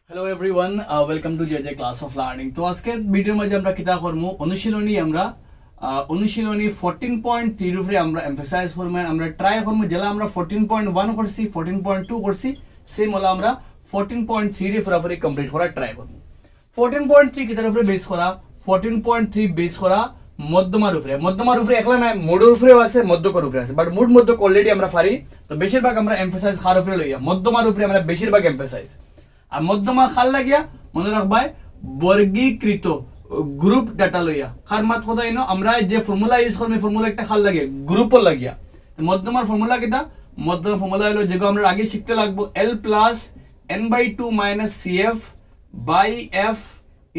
Hello everyone, welcome to JJ Class of Learning. तो आज के वीडियो में जब আমরা কিতা করমু অনুশীলনী আমরা অনুশীলনী 14.3 এর উপরে আমরা এমফাসাইজ করব আমরা ট্রাই করব যেলা আমরা 14.1 করছি 14.2 করছি সেম হলো আমরা 14.3 এর পুরোপুরি কমপ্লিট করা ট্রাই করব 14.3 কিতার উপরে বেস করা 14.3 বেস করা মধ্যমার উপরে একলা না মোডের উপরেও আছে মধ্যকর উপরে আছে বাট মোড মধ্যক অলরেডি আমরা পারি তো বেশিরভাগ আমরা এমফাসাইজ খার উপরে লইয়া মধ্যমার উপরে আমরা বেশিরভাগ এমফাসাইজ আর মধ্যমা খাল লাগিয়া মনে রাখবাই বর্গীকৃত গ্রুপ ডাটা লইয়া খার মাত কথা ইনো আমরা যে ফর্মুলা ইউজ করব ফর্মুলা একটা খাল লাগে গ্রুপ লাগিয়া মধ্যমার ফর্মুলা কিটা মধ্যমার ফর্মুলা হলো যেগো আমরা আগে শিখতে লাগবো L plus n/2 minus CF by F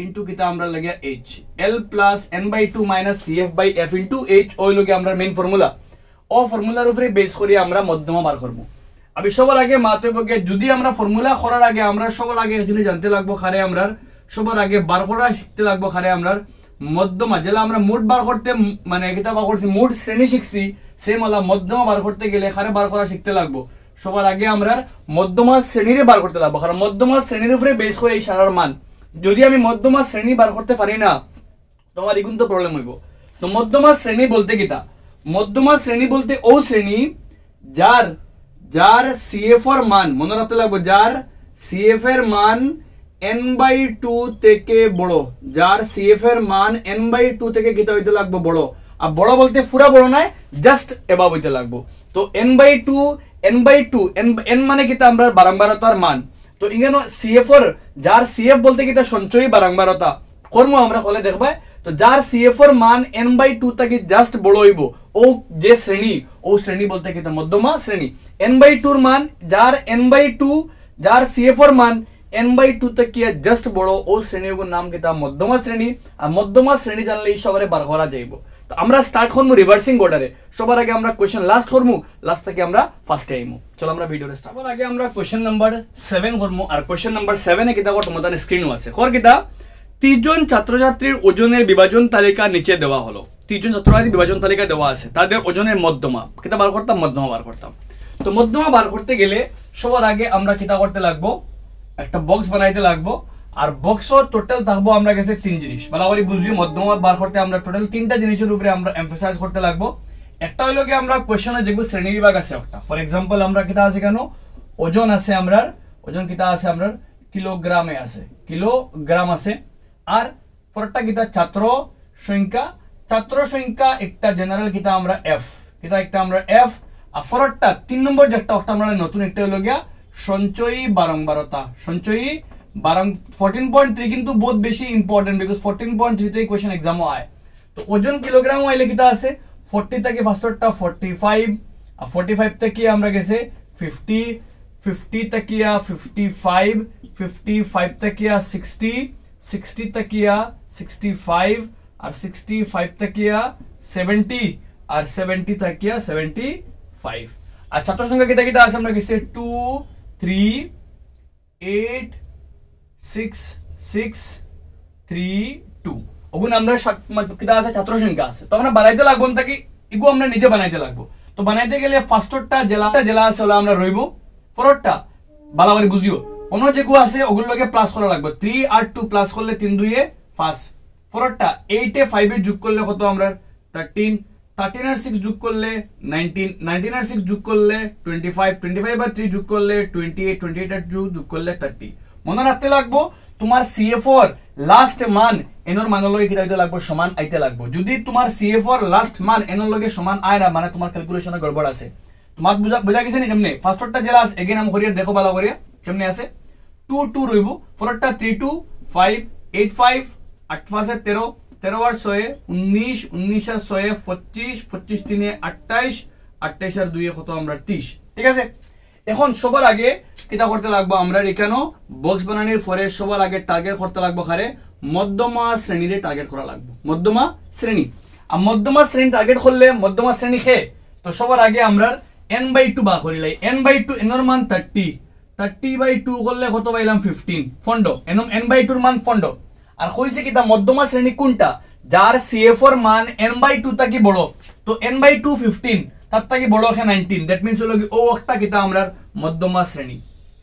into কিটা আমরা লাগিয়া H L plus n/2 minus CF by F into H ওই লগে আমরা মেইন ফর্মুলা ও ফর্মুলার উপরে বেস করি আমরা মধ্যমা বার করব अभी সবার আগে মাতৃপক্ষে যদি আমরা ফর্মুলা করার আগে আমরা সবার আগে জিনিস জানতে লাগবো খারে আমরা সবার আগে বার করা শিখতে লাগবো খারে আমরা মধ্যমা যেলা আমরা মোড বার করতে মানে কিতা বার করছি মোড শ্রেণী শিখছি সেম হলো মধ্যমা বার করতে গেলে খারে বার করা শিখতে লাগবো সবার আগে আমরা মধ্যমা শ্রেণীরে বার করতে লাগবো কারণ মধ্যমা শ্রেণীর উপরে বেস করে এই সারার মান যদি আমি মধ্যমা শ্রেণী বার করতে পারি না তোমার ইগুন তো প্রবলেম হইব তো মধ্যমা শ্রেণী বলতে কিতা মধ্যমা শ্রেণী বলতে ও শ্রেণী যার CF এর মান মনে রাখতে লাগবে যার CF এর মান n/2 থেকে বড় যার CF এর মান n/2 থেকে কিতা হইতে লাগবে বড় আর বড় বলতে পুরা বড় নয় জাস্ট এবাব হইতে লাগবে তো n/2 n মানে কিতা আমরা বারংবারতার মান তো ইগেনো CF এর যার CF বলতে কিতা সঞ্চয়ী বারংবারতা কর্ম আমরা হলে দেখবা তো যার CF এর মান n/2 থেকে জাস্ট বড় হইব ও যে শ্রেণী ও শ্রেণী বলতে কিতা মধ্যমা শ্রেণী n/2 এর মান যার n/2 যার CF এর মান n/2 থেকে জাস্ট বড় ও শ্রেণীর নাম কিতা মধ্যমা শ্রেণী আর মধ্যমা শ্রেণী জানলে সবারে বার করা যাইব তো আমরা স্টার্ট করব রিভার্সিং অর্ডারে সবার আগে আমরা কোশ্চেন লাস্ট করব লাস্ট থেকে আমরা ফার্স্টে আইমু চলো আমরা ভিডিওতে স্টার্ট করার আগে আমরা কোশ্চেন নাম্বার 7 করব আর কোশ্চেন নাম্বার 7 এ কিতা করব তোমাদের স্ক্রিনও আছে কর কিতা 3 জন ছাত্রছাত্রীর ওজনের বিভাজন তালিকা নিচে দেওয়া হলো 3 জন ছাত্রছাত্রীর বিভাজন তালিকা দেওয়া আছে তাদের ওজনের মধ্যমা কিতা বার করতাম মধ্যমা বার করতাম তো মধ্যমা বার করতে গেলে সবার আগে আমরা কিতা করতে লাগবো একটা বক্স বানাইতে লাগবো আর বক্সও টোটাল থাকবো আমরা কাছে 3 জিনিস বরাবরই বুঝিও মধ্যমা বার করতে আমরা টোটাল 3টা জিনিসের উপরে আমরা এমফাসাইজ করতে লাগবো একটা হলো কি আমরা কোশ্চেনে যেগু শ্রেণী বিভাগ আছে একটা ফর एग्जांपल আমরা কিতা আছে কেন ওজন আছে আমরা ওজন কিতা আছে আমরা কিলোগ্রামে আছে কিলোগ্রাম আছে আর পরটা কিতা ছাত্র সংখ্যা একটা জেনারেল কিতা আমরা F কিতা একটা আমরা F আর পরটা 3 নম্বর যেটা একটা আমরা নতুন একটা হলো গিয়া সঞ্চয়ী বারংবারতা সঞ্চয়ী 14.3 কিন্তু বহুত বেশি ইম্পর্টেন্ট বিকজ 14.3 তে কোশ্চেন एग्जामও আয় তো ওজন কিলোগ্রাম হইলে কিতা আছে 40 থেকে ফার্স্টটা 45 আর 45 থেকে আমরা গেছে 50 থেকে 55 55 থেকে 60 থেকে 65 আর 65 থেকে 70 আর 70 থেকে 75 আর ছাত্র সংখ্যা কিতা আছে আমরা গেছে 2 3 8 6 6 3 2 ওগুন আমরা কিতা আছে ছাত্র সংখ্যা আছে তো আমরা বানাইতে লাগবো নাকি ইগো আমরা নিজে বানাইতে লাগবো তো বানাইতে গেলে ফার্স্টটা জেলা আছে হলো আমরা রইব পরটা বালাবারি বুঝিও অন্য যেগু আছে ওগুলোকে প্লাস করা লাগবে 3 আর 2 প্লাস করলে 3 2 এ 5 পরটা 8 এ 5 এ যোগ করলে কত আমরা 13 আর 6 যোগ করলে 19 আর 6 যোগ করলে 25 আর 3 যোগ করলে 28 আর 2 যোগ করলে 30 মনে রাখতে লাগবো তোমার CF এর লাস্ট মান এনর মানের লগে কিটা হইতে লাগবো সমান আইতে লাগবো যদি তোমার CF এর লাস্ট মান এনর লগে সমান আয় না মানে তোমার ক্যালকুলেশনে গড়বড় আছে তোমার বুঝা গেছে নি কেমনে ফার্স্টটা জেলা আছে এগেইন আমি করিয়া দেখো ভালো করিয়া কেমনে আছে 2 রইব পরটা 3 2 5 8 5 8 5 13 13 আর 6 19 19 আর 6 25 25 3 28 28 আর 2 কত আমরা 30 ঠিক আছে এখন সবার আগে কিটা করতে লাগবো আমরা এখানেও বক্স বানানোর পরে সবার আগে টার্গেট করতে লাগবো খারে মধ্যমা শ্রেণীরে টার্গেট করা লাগবে মধ্যমা শ্রেণী আর মধ্যমা শ্রেণী টার্গেট করলে মধ্যমা শ্রেণী খে তো সবার আগে আমরা n/2 বা করিলাই n/2 এর মান 30/2 করলে কত পাইলাম 15 ফন্ড n/2 এর মান ফন্ড আর কইছে কিটা মধ্যমা শ্রেণী কোনটা যার CF এর মান n/2 থেকে বড় তো n/2 15 তার থেকে বড় আছে 19 দ্যাট মিন্স হলো কি ও একটা কিটা আমরা মধ্যমা শ্রেণী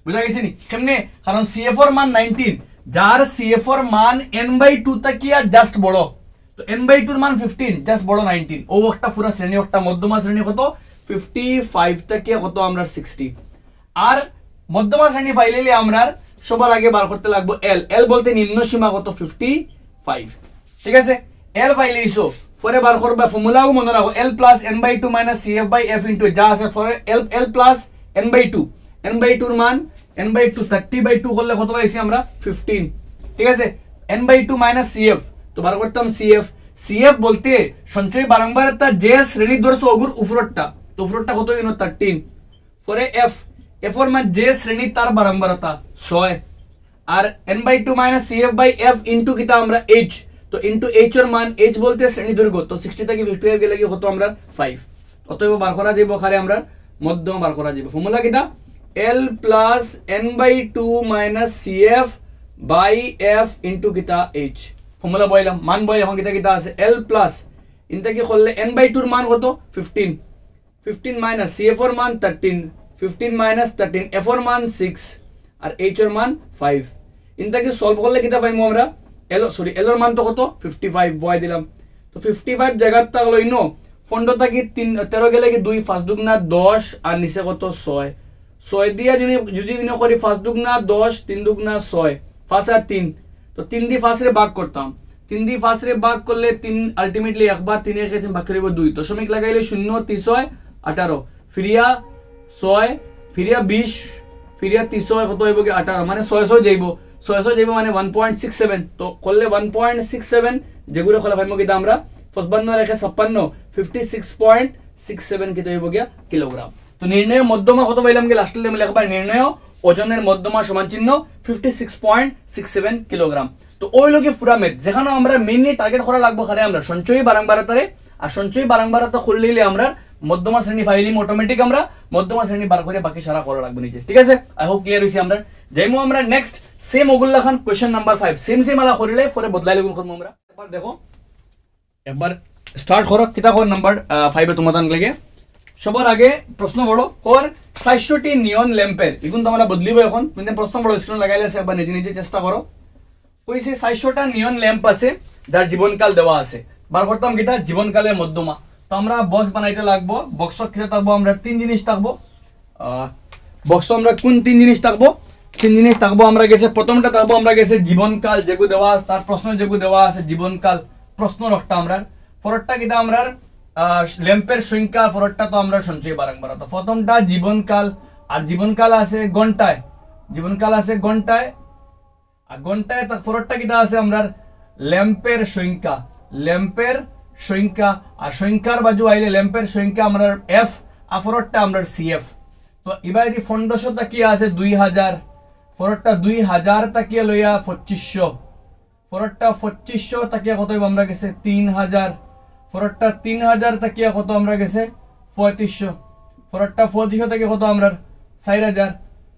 বুঝা গেছে নি কেমনে কারণ সিএফ এর মান 19 যার সিএফ এর মান n/2 তাকিয়া জাস্ট বড় তো n/2 এর মান 15 জাস্ট বড় 19 ও একটা পুরো শ্রেণী একটা মধ্যমা শ্রেণী কত 55 তাকিয়া কত আমরা 60 আর মধ্যমা শ্রেণী ফাইলে আমরা সবার আগে বার করতে লাগবে এল এল বলতে নিম্ন সীমা কত 55 ঠিক আছে এল ফাইলে ইসো পরে বার করবা ফর্মুলাও মনে রাখো l plus n/2 minus cf/f into যা আছে পরে l plus n/2 n/2 এর মান n/2 30/2 করলে কত পাইছি আমরা 15 ঠিক আছে n/2 minus cf তো বার করতাম cf বলতে সঞ্চয় বারংবারতা যে শ্রেণী ধরছো ওগুর উপরটা তো উপরটা কত হইলো 13 পরে f এর মান যে শ্রেণী তার বারংবারতা 6 আর n/2 minus cf/f into কিটা আমরা h তো into h এর মান h বলতে শ্রেণী দৈর্ঘ্য তো 60 থেকে 55 গেলে কি কত আমরা 5 অতএব বার করা যাবে খারে আমরা মধ্যম বার করা যাবে ফর্মুলা কিটা l plus n/2 minus cf by f into কিটা h ফর্মুলা বইলাম মান বই এখন কিটা আছে l plus ইনটা কি করলে n/2 এর মান কত 15 minus cf এর মান 13 15 minus 13 f এর মান 6 আর h এর মান 5 ইনটা কি সলভ করলে কিটা পাইমু আমরা l এর মান তো কত 55 বয় দিলাম তো 55 জায়গাটা হলো ইনো ফন্ডটা কি 13 গেলে কি 2 5 দুগুণা 10 আর নিচে কত 6 দিয়া যদি ইনো করি 5 দুগুণা 10 3 দুগুণা 6 5 আর 3 তো 3 দিয়ে 5 রে ভাগ করতাম 3 দিয়ে 5 রে ভাগ করলে 3 আলটিমেটলি একবার 3 এর সাথে ভাগ করিব 2 দশমিক লাগাইলে 0 3 6 18 ফিরিয়া 6 ফিরিয়া 20 ফিরিয়া 3 কত হইব কি 18 মানে 600 যাইব 600 যাইব মানে 1.67 তো করলে 1.67 যেগুলো খোলা পাইমু কিটা আমরা 55 রেখে 56 56.67 কিটা হইব গিয়া কিলোগ্রাম তো নির্ণয় মধ্যমা কত পাইলাম কি লাস্ট লেভেলে একবার নির্ণয় ওজনের মধ্যমা সমান চিহ্ন 56.67 কিলোগ্রাম তো ওই লোকে পুরা মেট যেখানে আমরা মেইনলি টার্গেট করা লাগবে খারে আমরা সঞ্চয়ী বারংবারতারে আর সঞ্চয়ী বারংবারতা খুললেইলে আমরা মধ্যমা শ্রেণী ফাইলিং অটোমেটিক আমরা মধ্যমা শ্রেণী বার করে বাকি সারা করা লাগবে নিচে ঠিক আছে আই হোপ ক্লিয়ার হইছে আমরা যাইমু আমরা নেক্সট সেম ওগুলা খান কোশ্চেন নাম্বার 5 সেম আলা করিলে পরে বদলাই লাগুন করব আমরা একবার দেখো একবার স্টার্ট করো কিটা কোন নাম্বার 5 এ তোমাদের লাগে সবার আগে প্রশ্ন বড় ওর 600টি নিয়ন ল্যাম্পের এখন তোমরা বদলিব এখন মানে প্রশ্ন বড় স্ক্রিন লাগাইলে আছে একবার নিজে নিজে চেষ্টা করো কইছে 600টা নিয়ন ল্যাম্প আছে যার জীবনকাল দেওয়া আছে বার করতাম কিটা জীবনকালের মধ্যমা তো আমরা বক্স বানাইতে লাগবো বক্স কিটা থাকবো আমরা তিন জিনিস থাকবো বক্স আমরা কোন তিন জিনিস থাকবো তিন জিনিস থাকবো আমরা গেছে প্রথমটা থাকবো আমরা গেছে জীবনকাল যেগু দেওয়া আছে তার প্রশ্ন যেগু দেওয়া আছে জীবনকাল প্রশ্ন রকটা আমরা পরেরটা কিটা আমরা ল্যাম্পের সংখ্যা পরেরটা তো আমরা সঞ্চয় বারংবারতা প্রথমটা জীবনকাল আর জীবনকাল আছে ঘন্টায় জীবনকাল আছে ঘন্টায় আর ঘন্টায় তার পরেরটা কিটা আছে আমরা ল্যাম্পের সংখ্যা আর সংখ্যার বাজু আইলে ল্যাম্পের সংখ্যা আমরা এফ আর পরেরটা আমরা সিএফ তো এবার এই ফন্ডশটা কি আছে 2000 পরেরটা 2000 তাকিয়া লইয়া 2500 পরেরটা 2500 তাকিয়া কত আমরা গেছে 3000 পরেরটা 3000 তাকিয়া কত আমরা গেছে 3500 পরেরটা 3500 তাকিয়া কত আমরা 4000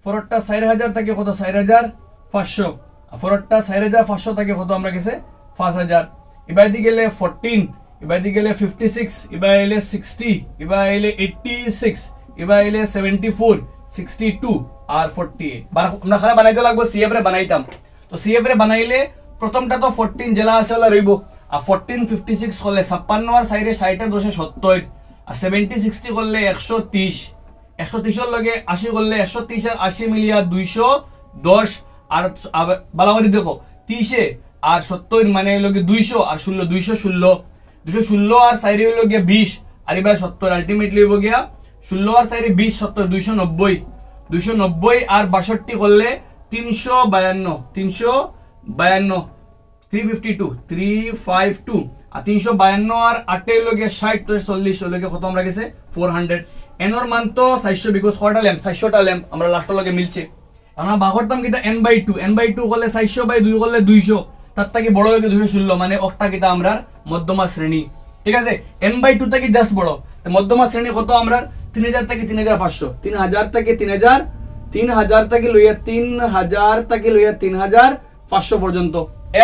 পরেরটা 4000 তাকিয়া কত 4500 আর পরেরটা 4500 তাকিয়া কত আমরা গেছে 5000 এবার দি গেলে 14 এবার দি গেলে 56 এবার এলে 60 এবার এলে 86 এবার এলে 74 62 আর 48 আমরা খালি বানাইতে লাগবো সিএফ রে বানাইতাম তো সিএফ রে বানাইলে প্রথমটা তো 14 জেলা আছে ওলা রইব আর 14 56 করলে 56 আর 4 60 এর 10 70 আর 70 60 করলে 130 130 এর লগে 80 করলে 130 আর 80 মিলিয়া 210 আর বালাগরি দেখো 30 আর 70 মানে লগে 200 আর 16 216 216 আর 4 এর লগে 20 আর এবার 70 আলটিমেটলি হইব গিয়া 16 আর 4 20 70 290 290 আর 62 করলে 352 352 আর 352 আর 8 এর লগে 60 তো 40 এর লগে কত আমরা গেছে 400 এনর মান তো 400 বিকজ কয়টা ল্যাম্প 400টা ল্যাম্প আমরা লাস্ট লগে মিলছে আমরা ভাগ করতাম কিটা n/2 করলে 400/2 করলে 200 তার থেকে বড় লগে 216 মানে অক্টা কিটা আমরা মধ্যমা শ্রেণী ঠিক আছে n/2 থেকে জাস্ট বড় তো মধ্যমা শ্রেণী কত আমরা 3000 থেকে 3500 3000 থেকে 3000 থেকে লইয়া 3500 পর্যন্ত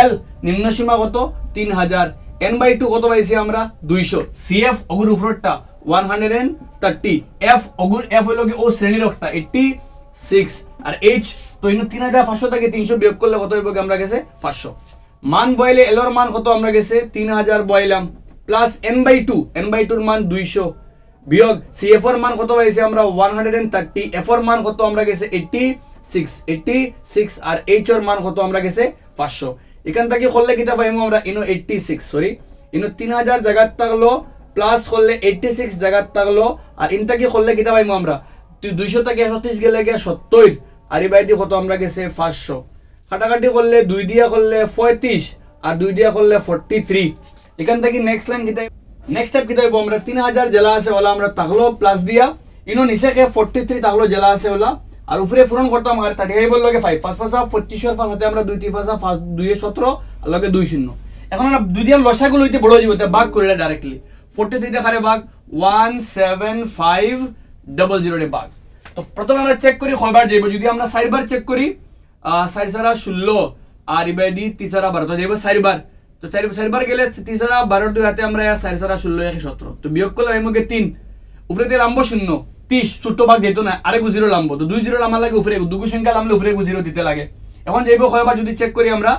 এল নিম্ন সীমা কত 3000 n/2 কত পাইছি আমরা 200 সিএফ অগুর উপরটা 130 এফ অগুর এফ হলো কি ও শ্রেণীর রকটা 86 আর এইচ তো ইনো 3500 থেকে 300 বিয়োগ করলে কত হইব আমরা গেছে 500 মান বইলে এল এর মান কত আমরা গেছে 3000 বইলাম প্লাস n/2 এর মান 200 বিয়োগ CF এর মান কত হইছে আমরা 130 F এর মান কত আমরা গেছে 86 আর H এর মান কত আমরা গেছে 500 এখান থেকে করলে কিটা পাইমু আমরা ইনো 86 সরি ইনো 3000 জায়গা থাকলো প্লাস করলে 86 জায়গা থাকলো আর ইনটা কি করলে কিটা পাইমু আমরা 200 থেকে 130 গেলে 70 আর এই বাইটি কত আমরা গেছে 500 কাটাকাটি করলে 2 দিয়া করলে 35 আর 2 দিয়া করলে 43 এখান থেকে নেক্সট লাইন কিটা নেক্সট স্টেপ কিটা হইব আমরা 3000 জেলা আছে ওলা আমরা তাকলো প্লাস দিয়া ইনো নিচে কে 43 তাকলো জেলা আছে ওলা আর উপরে পূরণ করতাম আর 35 বল লগে 5 5 5 25 এর 5 হাতে আমরা 2 3 5 5 2 এ 17 আর লগে 2 0 এখন আমরা দুই দিয়া লসাগুলো হইতে বড় হইব তে ভাগ করিলা ডাইরেক্টলি 43 দেখারে ভাগ 17500 এর ভাগ তো প্রথমে আমরা চেক করি কয়বার যাইব যদি আমরা 4 বার চেক করি 4 সারা 16 আর ইবাদি 3 সারা 12 তো যাইব 4 বার তো 4 বার গেলে 3 সারা 12 দুই হাতে আমরা 4 সারা 16 117 তো বিয়োগ করলে আইমগে 3 উপরেতে লাম্ব 0 30 ছোট ভাগ যেত না আরেক জিরো লাম্ব তো 2 জিরো লাম্বা লাগে উপরে দুগু সংখ্যা লামলে উপরে জিরো দিতে লাগে এখন যাইব কয়বার যদি চেক করি আমরা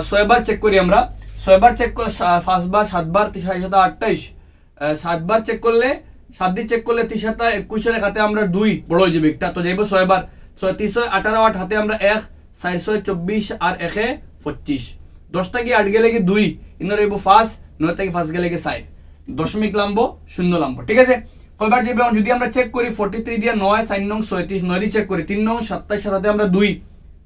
6 বার চেক করি আমরা 6 বার চেক করলে 5 বার 7 বার 3 28 7 বার চেক করলে 7 দিয়ে চেক করলে 3 21 এর হাতে আমরা 2 বড় হয়ে যাবে একটা তো যাইব 6 বার 6 318 8 হাতে আমরা 1 424 আর 1 25 10 থেকে 8 গেলে কি 2 ইনর হইব 5 9 থেকে 5 গেলে কি 4 দশমিক লাম্ব শূন্য লাম্ব ঠিক আছে কয়বার যাবে যদি আমরা চেক করি 43 দিয়া 9 4 9 37 9 দিয়ে চেক করি 3 9 27 সাথে আমরা 2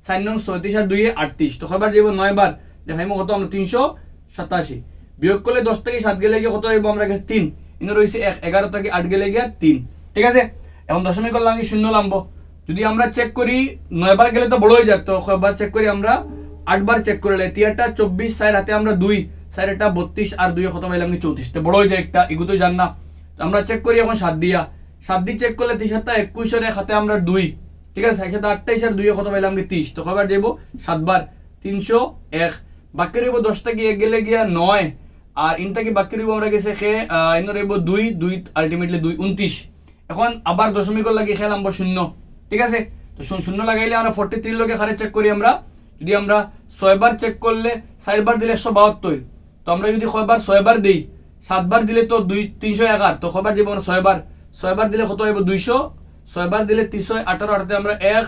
4 9 37 আর 2 38 তো কয়বার যাবে 9 বার দেখাইমো কত আমরা 387 বিয়োগ করলে 10 থেকে 7 গেলে কি কত হইব আমরা কাছে 3 ইনর হইছে 11 থেকে 8 গেলে গিয়া 3 ঠিক আছে এখন দশমিক করলাম কি শূন্য লাম্ব যদি আমরা চেক করি 9 বার গেলে তো বড় হয়ে যায় তো কয়বার চেক করি আমরা 8 বার চেক করলে 3টা 24 4 হাতে আমরা 2 4টা 32 আর 2 কত পাইলাম কি 34 তো বড় হয়ে যায় একটা ইগু তো জান না আমরা চেক করি এখন 7 দিয়া 7 দিয়ে চেক করলে 3 7 21 এর হাতে আমরা 2 ঠিক আছে 7 28 আর 2 কত পাইলাম কি 30 তো কয়বার দেব 7 বার 301 বাকি রইব 10 থেকে 1 গেলে গিয়া 9 আর ইনটা কি বাকি রইব আমরা গেছে খে ইন রইব 2 2 আলটিমেটলি 2 29 এখন আবার দশমিক লাগি খেলাম 0 ঠিক আছে তো শূন্য লাগাইলে আমরা 43 লগে খারে চেক করি আমরা যদি আমরা 6 বার চেক করলে 4 বার দিলে 172 তো আমরা যদি কয়বার 6 বার দেই 7 বার দিলে তো 311 তো কয়বার দিব আমরা 6 বার দিলে কত হইব 200 6 বার দিলে 318 আরতে আমরা 1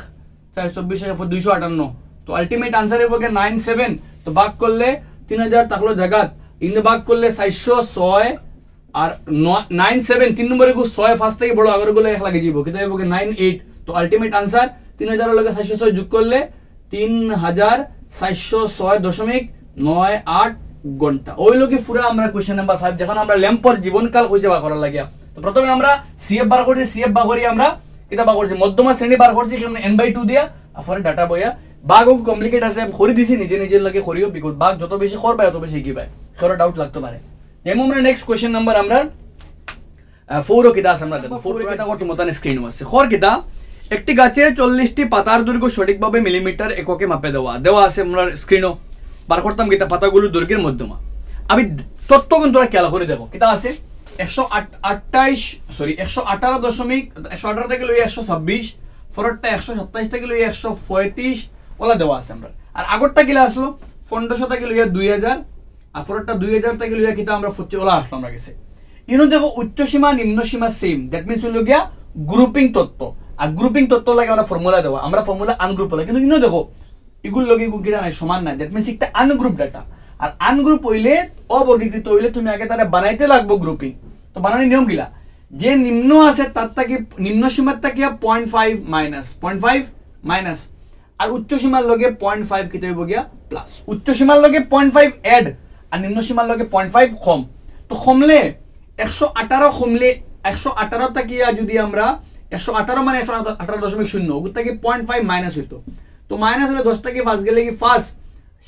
424 258 তো আলটিমেট आंसर হইব কি 97 তো ভাগ করলে 3000 তাহলে জায়গা ইন ভাগ করলে 406 আর 97 তিন নম্বরে গো 6 ফার্স্ট থেকে বড় আগর গুলো 1 লাগে যাব কিতা হইব কি 98 তো আলটিমেট आंसर 3000 এর লগে 406 যোগ করলে 3406.98 ঘন্টা ওই লোকে পুরো আমরা কোশ্চেন নাম্বার 5 যখন আমরা ল্যাম্পর জীবনকাল কইছে বা করার লাগিয়া তো প্রথমে আমরা সিএফ বার করছি সিএফ বার করি আমরা এটা বার করছি মধ্যমা শ্রেণী বার করছি এখানে n/2 দিয়া আর ডাটা বইয়া বাগও কমপ্লিকেট আছে আমি করি দিছি নিজে নিজের লাগে করিও বিকজ বাগ যত বেশি করবে তত বেশি কি পায় কারো ডাউট লাগতে পারে যেমন আমরা নেক্সট কোশ্চেন নাম্বার আমরা 4 কিটা আছে আমরা দেখো 4 কিটা করতে মতন স্ক্রিন আছে খর কিটা একটি গাছে 40টি পাতার দৈর্ঘ্য সঠিকভাবে মিলিমিটার এককে মাপে দেওয়া আছে আমরা স্ক্রিনও বার করতাম কিতা পাতাগুলো দৈর্ঘ্যের মধ্যমা আমি তত্ত্ব কিন্তু তোরা খেয়াল করে দেখো কিতা আছে 118 থেকে লই 126 ফরটা 127 থেকে লই 135 ওলা দেওয়া আছে আমরা আর আগরটা কিলা আসলো 1500 থেকে লই 2000 আর ফরটা 2000 থেকে লই কিতা আমরা 25 ওলা আসলো আমরা গেছে ইনো দেখো উচ্চ সীমা নিম্ন সীমা সেম দ্যাট মিন্স হলো গিয়া গ্রুপিং তত্ত্ব আর গ্রুপিং তত্ত্ব লাগে আমরা ফর্মুলা দেওয়া আমরা ফর্মুলা আনগ্রুপ লাগে কিন্তু ইনো দেখো এগুলো লগে এগুলো কিটা নাই সমান নাই দ্যাট মিন্স একটা আনগ্রুপ ডাটা আর আনগ্রুপ হইলে অবর্গীকৃত হইলে তুমি আগে তারে বানাইতে লাগবে গ্রুপিং তো বানানোর নিয়ম গিলা যে নিম্ন আছে তার থেকে নিম্ন সীমার থেকে 0.5 মাইনাস আর উচ্চ সীমার লগে 0.5 কিতে হইব গিয়া প্লাস উচ্চ সীমার লগে 0.5 এড আর নিম্ন সীমার লগে 0.5 কম তো কমলে 118 কমলে 118 তাকিয়া যদি আমরা 118 মানে 118.0 ওগুলো থেকে 0.5 মাইনাস হইতো তো মাইনাস হলে 10 থেকে 5 গেলে কি 5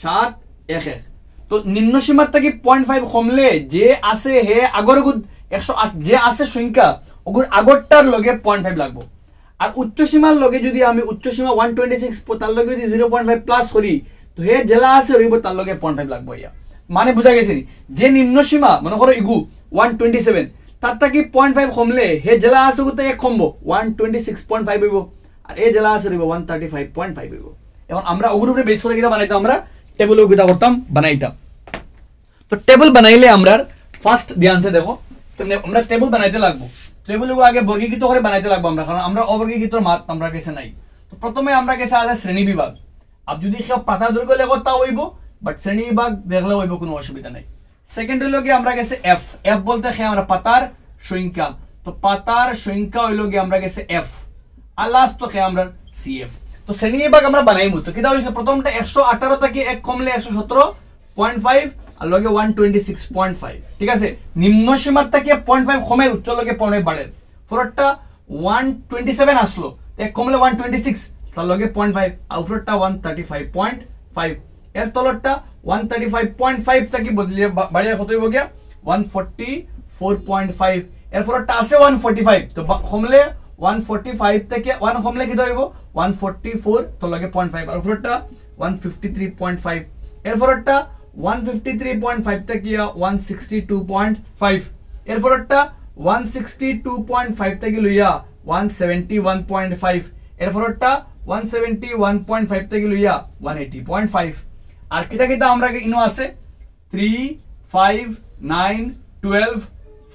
7 1 তো নিম্ন সীমার থেকে 0.5 কমলে যে আছে হে আগর 108 যে আছে সংখ্যা ওগুর আগরটার লগে 0.5 লাগবো আর উচ্চ সীমার লগে যদি আমি উচ্চ সীমা 126 তার লগে যদি 0.5 প্লাস করি তো হে জেলা আছে রইব তার লগে 0.5 লাগবো ইয়া মানে বুঝা গেছে যে নিম্ন সীমা মনে করো ইগু 127 তার থেকে 0.5 কমলে হে জেলা আছে ওগুতে এক কমবো 126.5 হইব আর এ জেলা আছে রইব 135.5 হইব। এখন আমরা ওগুলোর উপরে বেস করে কিটা বানাইতাম, আমরা টেবিল কিটা করতাম বানাইতাম। তো টেবিল বানাইলে আমরা ফার্স্ট ধ্যান সে দেখো, তো আমরা টেবিল বানাইতে লাগবো, টেবিলগুলো আগে বর্গীকৃত করে বানাইতে লাগবো আমরা, কারণ আমরা অবর্গীকৃত মাত আমরা কাছে নাই। তো প্রথমে আমরা কাছে আছে শ্রেণী বিভাগ। আপ যদি সব পাতা দৈর্ঘ্য লেখো তাও হইব, বাট শ্রেণী বিভাগ দেখলে হইব, কোনো অসুবিধা নাই। সেকেন্ড হইল গিয়ে আমরা গেছে এফ, এফ বলতে আমরা পাতার সংখ্যা, তো পাতার সংখ্যা হইল গিয়ে আমরা গেছে এফ, আর লাস্ট তো আমরা সিএফ। তো শ্রেণী বিভাগ আমরা বানাইমু। তো কিটা হইছে প্রথমটা 118 থেকে 1 কমলে 117.5 আর লগে 126.5, ঠিক আছে। নিম্ন সীমার থেকে 0.5 কমে উচ্চ লগে 0.5 বাড়ে। পরেরটা 127 আসলো, 1 কমলে 126 তার লগে 0.5 আর উপরেরটা 135.5, এর তলরটা 135.5 থেকে বদলিয়ে বাড়িয়ে কত হইব গিয়া 144.5, এর পরেরটা আছে 145, তো কমলে 145 থেকে 1 কমলে কি হইব 144 তো লগে 0.5 আর উপরেরটা 153.5, এর পরেরটা 153.5 থেকে 162.5, এর পরেরটা 162.5 থেকে লইয়া 171.5, এর পরেরটা 171.5 থেকে লইয়া 180.5। আর কিটা কিটা আমরা ইনো আছে 3 5 9 12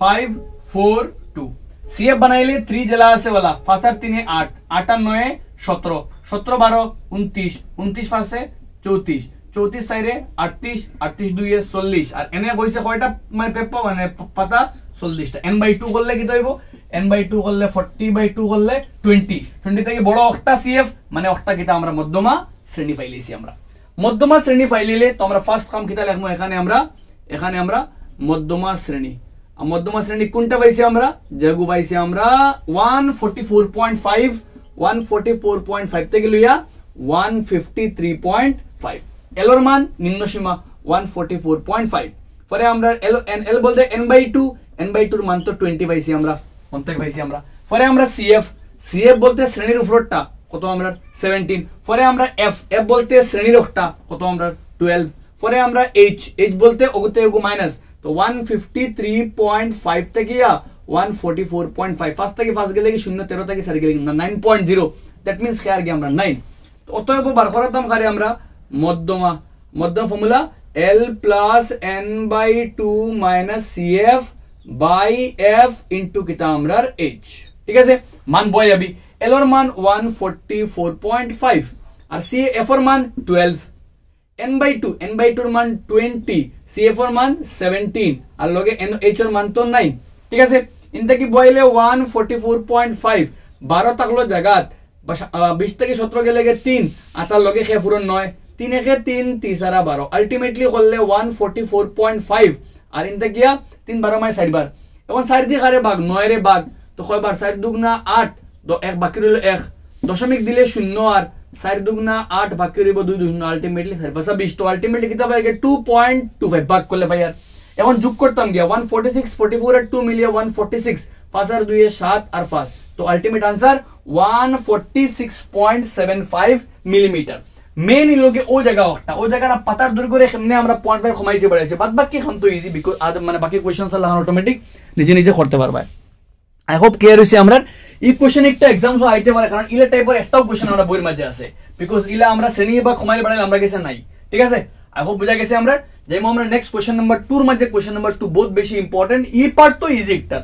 5 4 2। সিএফ বানাইলে 3 জেলা আছে वाला, 5 আর 3 8, 8 আর 9 17, 17 12 29, 29 পাশে 34, 34 সাইরে 38, 38 2 এ 40, আর এনে কইছে কয়টা মানে পেপার মানে পাতা 40টা। n/2 করলে কি হইব, n/2 করলে 40/2 করলে 20, 20 থেকে বড় অক্টা সিএফ মানে অক্টা কিটা আমরা মধ্যমা শ্রেণী পাইলেছি। আমরা মধ্যমা শ্রেণী পাইলে তো আমরা ফার্স্ট কাম কিটা লিখবো, এখানে আমরা মধ্যমা শ্রেণী। মধ্যমা শ্রেণী কোনটা পাইছি আমরা, যেগু পাইছি আমরা 144.5, 144.5 থেকে লইয়া 153.5, এলর মান নিম্ন সীমা 144.5। পরে আমরা এল বলতে n/2, n/2 মান তো 20 পাইছি আমরা, কোনটা পাইছি আমরা। পরে আমরা সিএফ, সিএফ বলতে শ্রেণীর উপরটা কত আমরা 17, পরে আমরা এফ, এফ বলতে শ্রেণীর অক্টা কত আমরা 12, পরে আমরা এইচ, এইচ বলতে ওগুতে ওগু মাইনাস, তো 153.5 থেকে 144.5, ফার্স্ট থেকে ফার্স্ট গেলে কি 0 13 থেকে 4 গেলে 9.0, দ্যাট মিন্স কে আর কি আমরা 9। তো অতএব বার করাতাম খালি আমরা মধ্যমা, মধ্যম formula L plus n/2 minus CF by F into কিটা আমরা H, ঠিক আছে। মান বই যাবি, L এর মান 144.5 আর CF এর মান 12, n/2 এর মান 20, CF এর মান 17 আর লগে H এর মান তো 9, ঠিক আছে। ইনটা কি বইলে 144.5 12 থাকলো জায়গাত, 20 থেকে 17 গেলে 3 আর তার লগে খে পুরো 9, 3 একে 3 3 সারা 12, আলটিমেটলি করলে 144.5 আর ইনটা গিয়া 3 12 মানে 4 বার। এখন 4 দিয়ে কারে ভাগ 9 রে ভাগ, তো কয় বার 4 দুগুণা 8, তো 1 বাকি রইল 1, দশমিক দিলে 0 আর 4 দুগুণা 8 বাকি রইব 2 2, আলটিমেটলি 4 5 20, তো আলটিমেটলি কিটা পাই 2.25 ভাগ করলে ভাই। আর এখন যোগ করতাম গিয়া 146 44 আর 2 মিলিয়ে 146, 5 আর 2 এ 7 আর 5, তো আলটিমেট আনসার 146.75 মিলিমিটার। মেন ইলোকে ও জায়গা একটা, ও জায়গাটা পাতার দূর করে এমনি আমরা 0.5 কমাইছে বাড়াইছে, বাদ বাকি এখন তো ইজি, বিকজ মানে বাকি কোয়েশ্চন আল্লাহ অটোমেটিক নিজে নিজে করতে পারবে। আই হোপ ক্লিয়ার হইছে। আমরা এই কোশ্চেন একটা এক্সামস আইতে পারে, কারণ ইলা টাইপের একটাও কোশ্চেন আমরা বইয়ের মাঝে আছে, বিকজ ইলা আমরা শ্রেণী বা কমাইলে বাড়াইলে আমরা গেছে নাই, ঠিক আছে। আই হোপ বুঝা গেছে। আমরা যেমন আমরা নেক্সট কোশ্চেন নাম্বার 2 এর মাঝে কোশ্চেন নাম্বার 2 বহুত বেশি ইম্পর্টেন্ট, এই পার্ট তো ইজি একটা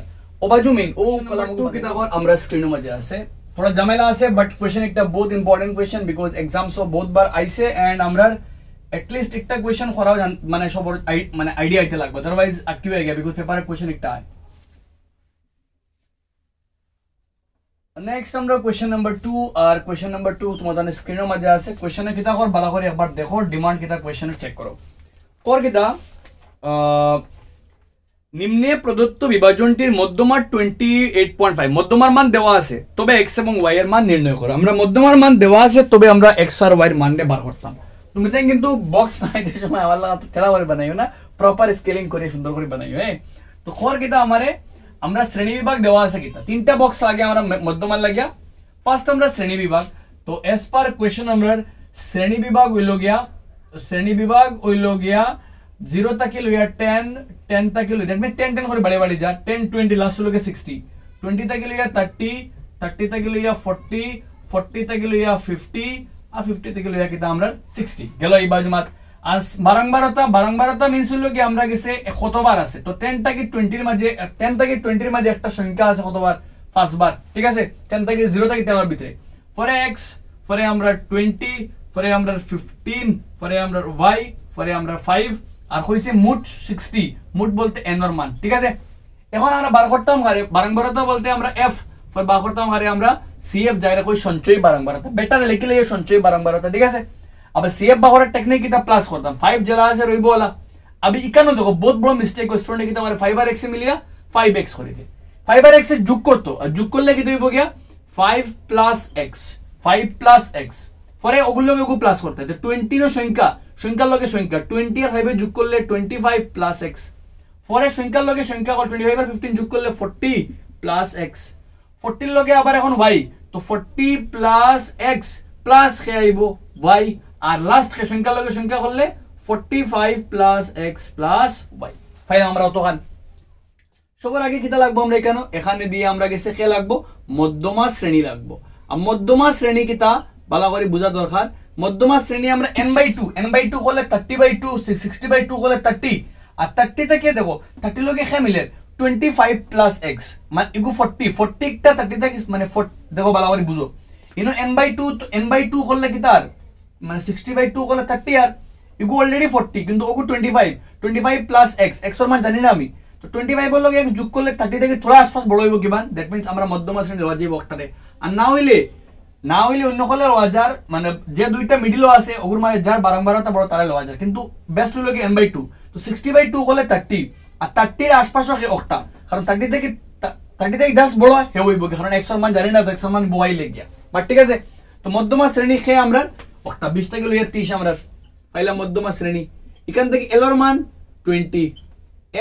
ওবাজু মেইন ও কলাম 2 কিটা আমরা স্ক্রিনের মাঝে আছে, थोड़ा झमेला আছে, বাট কোশ্চেন একটা বহুত ইম্পর্টেন্ট কোশ্চেন, বিকজ এক্সামস বহুত বার আইছে এন্ড আমরা এটলিস্ট একটা কোশ্চেন করাও মানে সব মানে আইডিয়া আইতে লাগবে, अदरवाइज আটকি হয়ে গেছে, বিকজ পেপারে কোশ্চেন একটা হয়। নেক্সট আমরা কোশ্চেন নাম্বার 2, আর কোশ্চেন নাম্বার 2 তোমাদের স্ক্রিনের মাঝে আছে। কোশ্চেনে কিটা কর ভালো করে একবার দেখো, ডিমান্ড কিটা কোশ্চেন চেক করো। কর কিটা নিম্নে প্রদত্ত বিভাজনটির মধ্যমার 28.5, মধ্যমার মান দেওয়া আছে, তবে x এবং y এর মান নির্ণয় করো। আমরা মধ্যমার মান দেওয়া আছে, তবে আমরা x আর y এর মানটা বার করতাম। তুমি তাই কিন্তু বক্স বানাইতে সময় আমার লাগা তেড়া করে বানাইও না, প্রপার স্কেলিং করে সুন্দর করে বানাইও। তো খর কিটা আমারে আমরা শ্রেণী বিভাগ দেওয়া আছে কিটা, তিনটা বক্স লাগে আমরা মধ্যমান লাগিয়া। ফার্স্ট আমরা শ্রেণী বিভাগ, তো এস পার কোশ্চেন আমরা শ্রেণী বিভাগ হইল গিয়া, শ্রেণী বিভাগ হইল গিয়া 0 থেকে লইয়া 10, 10 থেকে লইয়া দেখবেন 10 10 করে বাড়ি বাড়ি যা, 10 20 লাস্ট হলো 60, 20 থেকে লইয়া 30, 30 থেকে লইয়া 40, 40 থেকে লইয়া 50 আর 50 থেকে লইয়া কিতা আমরা 60 গেল এই বাজু মাত আর বারংবারতা মিন্স হলো কি আমরা গেছে কতবার আছে তো 10 থেকে 20 এর মাঝে 10 থেকে 20 এর মাঝে একটা সংখ্যা আছে কতবার 5 বার ঠিক আছে 10 থেকে 0 থেকে 10 এর ভিতরে পরে x পরে আমরা 20 পরে আমরা 15 পরে আমরা y পরে আমরা 5 আর হইছে মোট 60 মোট বলতে n এর মান ঠিক আছে এখন আমরা বার করতাম হারে বারংবারতা বলতে আমরা f পর বার করতাম হারে আমরা cf যাইরা কই সঞ্চয় বারংবারতা বেটার লিখলে সঞ্চয় বারংবারতা ঠিক আছে अब सीएफ बाहर टेक्निक कितना प्लस करता 5 जला से रोइबो वाला अभी इकानो देखो बहुत बड़ा मिस्टेक को स्टूडेंट कितना हमारे 5x से मिलिया 5x করে দে 5x से যোগ করতো আর যোগ করলে কি হইবো গিয়া 5 + x 5 + x পরে ওগুলোকে ওগু প্লাস করতে হয় 20 এর সংখ্যার লগে সংখ্যা 20 আর 5 এর যোগ করলে 25 + x পরে সংখ্যার লগে সংখ্যা 25 আর 15 যোগ করলে 40 + x 40 এর লগে আবার এখন y তো 40 + x প্লাস কে আইবো y আর লাস্ট কে সংখ্যার লগে সংখ্যা করলে 45 + x + y ফাইল আমরা অতখান সবার আগে কিটা লাগবো আমরা এখানে দিয়ে আমরা গেছে কে লাগবো মধ্যমা শ্রেণী লাগবো আর মধ্যমা শ্রেণী কিটা ভালো করে বোঝা দরকার মধ্যমা শ্রেণী আমরা n/2 করলে 30/2 60/2 করলে 30 আর 30 থেকে দেখো 30 লগে কে মিলে 25 + x মানে ইগু 40 টা 30 থেকে মানে দেখো ভালো করে বুঝো ইনো n/2 করলে কিটার মানে 60/2 করলে 30 আর ইগু অলরেডি 40 কিন্তু ওগু 25 + x এর মান জানি না আমি তো 25 এর লগে x যোগ করলে 30 থেকে থোড়া আশপাশ বড় হইব কিমান দ্যাট মিন্স আমরা মধ্যমা শ্রেণী লওয়া যাইব একটারে আর না হইলে অন্য কলে লওয়া যার মানে যে দুইটা মিডলও আছে ওগুর মানে যার বারংবারতা বড় তারা লওয়া যায় কিন্তু বেস্ট হইল কি n/2 তো 60/2 করলে 30 আর 30 এর আশপাশ হয় একটা কারণ 30 থেকে 10 বড় হে হইব কারণ x এর মান জানি না তো x এর মান বই লাগিয়া বাট ঠিক আছে তো মধ্যমা শ্রেণী কে আমরা একটা 20 থেকে লইয়া 30 আমরা পাইলাম মধ্যমা শ্রেণী এখান থেকে l এর মান 20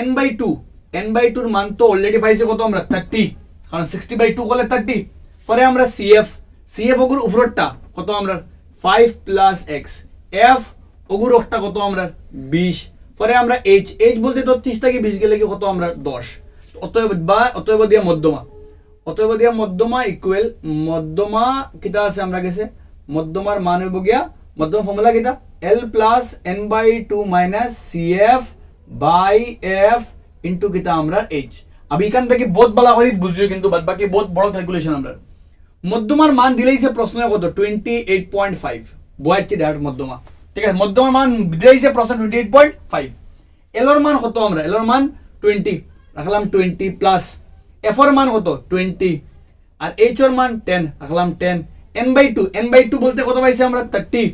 n/2 এর মান তো অলরেডি পাইছে কত আমরা 30 কারণ 60/2 করলে 30 পরে আমরা cf ওগুর উপরটা কত আমরা 5 + x f ওগুর একটা কত আমরা 20 পরে আমরা h বলতে তো 30 থেকে 20 গেলে কি কত আমরা 10 অতএব দিয়া মধ্যমা ইকুয়াল মধ্যমা কিটা আছে আমরা গেছে মধ্যমার মান হইব গিয়া মধ্যমা ফর্মুলা কিটা l + n/2 - cf/f ইনটু কিটা আমরা h अब এখান থেকে বহুত বলা হই বুঝিও কিন্তু বাদ বাকি বহুত বড় ক্যালকুলেশন আমরা মধ্যমার মান দিলেইছে প্রশ্নে কত 28.5 বয়াচ্ছি ডাইরেক্ট মধ্যমা ঠিক আছে মধ্যমার মান দিলেইছে প্রশ্ন 28.5 l এর মান কত আমরা l এর মান 20 রাখলাম 20 প্লাস f এর মান কত 20 আর h এর মান 10 রাখলাম 10 n/2 বলতে কত পাইছি আমরা 30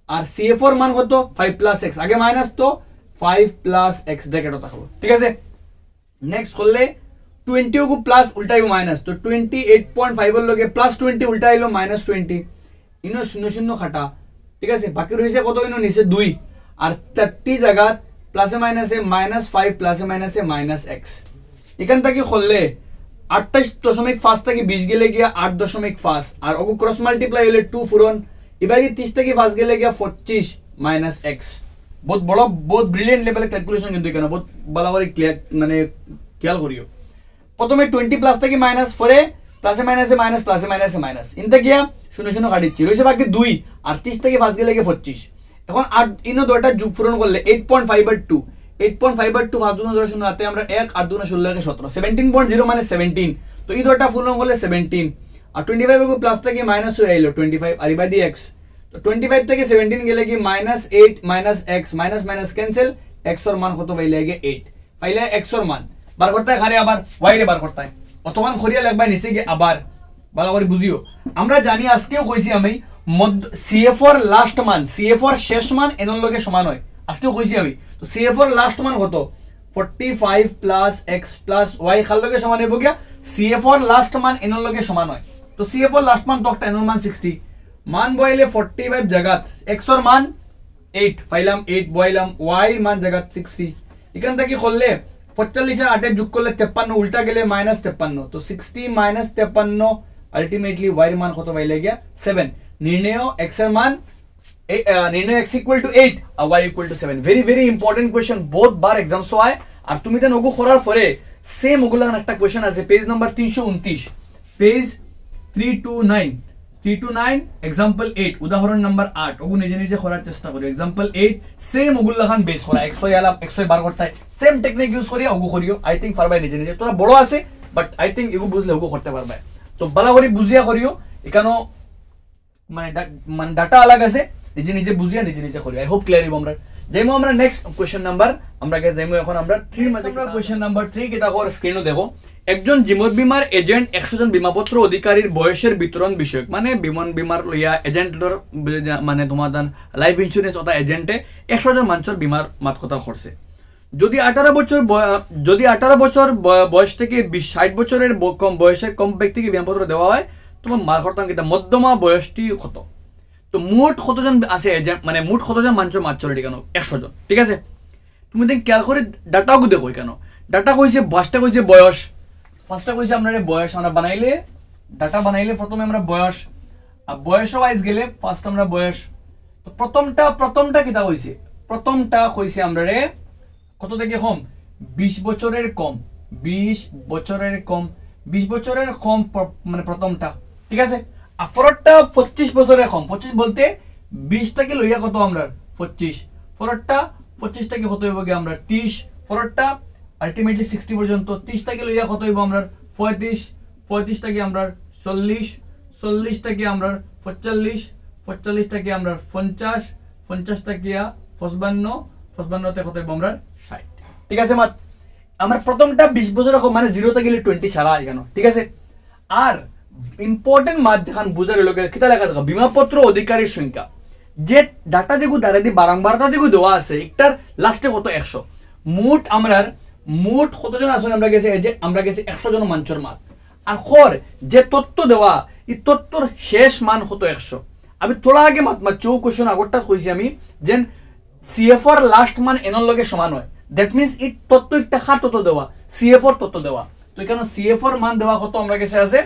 আর cf এর মান কত 5 + x আগে মাইনাস তো 5 + x ব্র্যাকেটে থাকলো ঠিক আছে নেক্সট করলে 20 को प्लस उल्टाइबो माइनस तो 28.5 এর লগে প্লাস 20 উল্টাইলো -20 ইনো 0 খাটা ঠিক আছে বাকি রইছে কত ইনো নিচে 2 আর 30 জায়গা প্লাসে মাইনাসে -5 প্লাসে মাইনাসে -x এখান থেকে করলে 28.5 থেকে 20 গেলে গিয়া 8.5 আর ওগো ক্রস মাল্টিপ্লাই হলে 2 ফুরন এবারে 30 থেকে 5 গেলে গিয়া 25 - x বহুত বড় বহুত ব্রিলিয়ান্ট লেভেলের ক্যালকুলেশন কিন্তু এখানে বহুত ভালো করে ক্লিয়ার মানে খেয়াল করিও প্রথমে 20 প্লাস থেকে মাইনাস পরে প্লাসে মাইনাসে মাইনাস প্লাসে মাইনাসে মাইনাস ইনতে গিয়া 0 কাটিছি রইছে বাকি 2 আর 30 থেকে 5 গেলে 25 এখন 8 ইনো দুটো যোগ পূরণ করলে 8.5/2 8.5/2 5 গুণ 0 আতে আমরা 1 8 গুণ 16 17 17.0 মানে 17 তো এই দুটো পূরণ করলে 17 আর 25 को প্লাস থেকে মাইনাস হয়ে আইলো 25 আর ইবাদি x তো 25 থেকে 17 গেলে কি -8 - x minus minus cancel x এর মান কত পাইলে 8 পাইলে x এর মান বার করতে হয় খারে আবার y রে বার করতে হয় অতমান খরিয়া লাগবা নিচে গিয়ে আবার ভালো করে বুঝিও আমরা জানি আজকেও কইছি আমি cf এর লাস্ট মান cf এর শেষ মান n এর লগে সমান হয় আজকেও কইছি আমি তো cf এর লাস্ট মান কত 45 + x + y খাল লগে সমান হইব গিয়া cf এর লাস্ট মান n এর লগে সমান হয় তো cf এর লাস্ট মান তো n এর মান 60 মান বইলে 45 জায়গা x এর মান 8 পাইলাম 8 বইলাম y মান জায়গা 60 এখান থেকে করলে 45 আর 8 যোগ করলে 53 উল্টা গেলে -53 তো 60 - 53 আলটিমেটলি y এর মান কত পাইলে গিয়া 7 নির্ণয় x এর মান নির্ণয় x = 8 আর y = 7 very very important question বহুত বার एग्जाम्स হয় আর তুমি দেন ওগো করার পরে সেম ওগুলা একটা কোশ্চেন আছে page number 329 page 329 3 to 9 example 8 उदाहरण नंबर 8 ওগু নিজে নিজে করার চেষ্টা করি एग्जांपल 8 সেম ওগুলা খান বেস করা 100 আলা 112 করতে সেম টেকনিক ইউজ করি ওগু করিও আই থিংক পারবাই নিজে নিজে তোরা বড় আছে বাট আই থিংক এগু বুঝলে ওগু করতে পারবাই তো বালা করে বুঝিয়া করিও এখানে মানে ডাটা আলাদা আছে নিজে নিজে বুঝিয়া নিজে নিজে করিও আই হোপ ক্লিয়ার হইব আমরা যেমন আমরা নেক্সট কোশ্চেন নাম্বার আমরা গেছে যেমন এখন আমরা 3 মাঝে আমরা কোশ্চেন নাম্বার 3 কিটা কর স্ক্রিনও দেখো একজন জীবন বীমার এজেন্ট 100 জন বীমাপত্র অধিকারীর বয়সের বিতরণ বিষয়ক মানে বিমান বীমার লইয়া এজেন্টর মানে তোমার লাইফ ইন্স্যুরেন্স অথবা এজেন্টে 100 জন মানুষের বীমার মাত কথা করছে যদি 18 বছর বয়স থেকে 60 বছরের কম বয়সের কম ব্যক্তিকে বীমাপত্র দেওয়া হয় তোমার মার করতাম কিটা মধ্যমা বয়সটি কত তো মোট কতজন আছে এজেন্ট মানে মোট কতজন মানুষের ম্যাচুরিটি কেন 100 জন ঠিক আছে তুমি দেখ খেয়াল করে ডাটাও দেখো কেন ডাটা কইছে বাসটা কইছে বয়স ফার্স্টটা কইছে আমরা বয়স আমরা বানাইলে ডাটা বানাইলে প্রথমে আমরা বয়স আর বয়স ওয়াইজ গেলে ফার্স্ট আমরা বয়স তো প্রথমটা কিটা কইছে প্রথমটা কইছে আমরা কত থেকে কম 20 বছরের কম 20 বছরের কম 20 বছরের কম মানে প্রথমটা ঠিক আছে আর পরেরটা 25 বছরের কম 25 বলতে 20 টাকে লইয়া কত আমরা 25 পরেরটা 25 টাকে কত হইব আমরা 30 পরেরটা আলটিমেটলি 60 পর্যন্ত 30 টাকে লইয়া কত হইব আমরা 35 টাকে আমরা 40 টাকে আমরা 45 টাকে আমরা 50 টাকে 55 তে কত হইব আমরা 60 ঠিক আছে মাত আমার প্রথমটা 20 বছরের কম মানে 0 থেকে 20 ছাড়া এখানে ঠিক আছে আর ইম্পর্টেন্ট মাত যখন বুঝার লোকে কিতা লেখা থাকা বীমাপত্র অধিকারীর সংখ্যা যে ডাটা যেগু দাঁড়াদি বারংবারটা যেগু দেওয়া আছে একটার লাস্টে কত 100 মোট আমরার মোট কতজন আছেন আমরা গেছে যে আমরা গেছে 100 জন মানুষের মাত আর খর যে তথ্য দেওয়া এই তথ্যর শেষ মান কত 100 আমি তোলা আগে মাত চৌ কোশ্চেন আগরটা কইছি আমি যে সিএফআর লাস্ট মান এনর লগে সমান হয় দ্যাট মিন্স এই তথ্য একটা খার তথ্য দেওয়া সিএফআর তথ্য দেওয়া তো এখানে সিএফআর মান দেওয়া কত আমরা গেছে আছে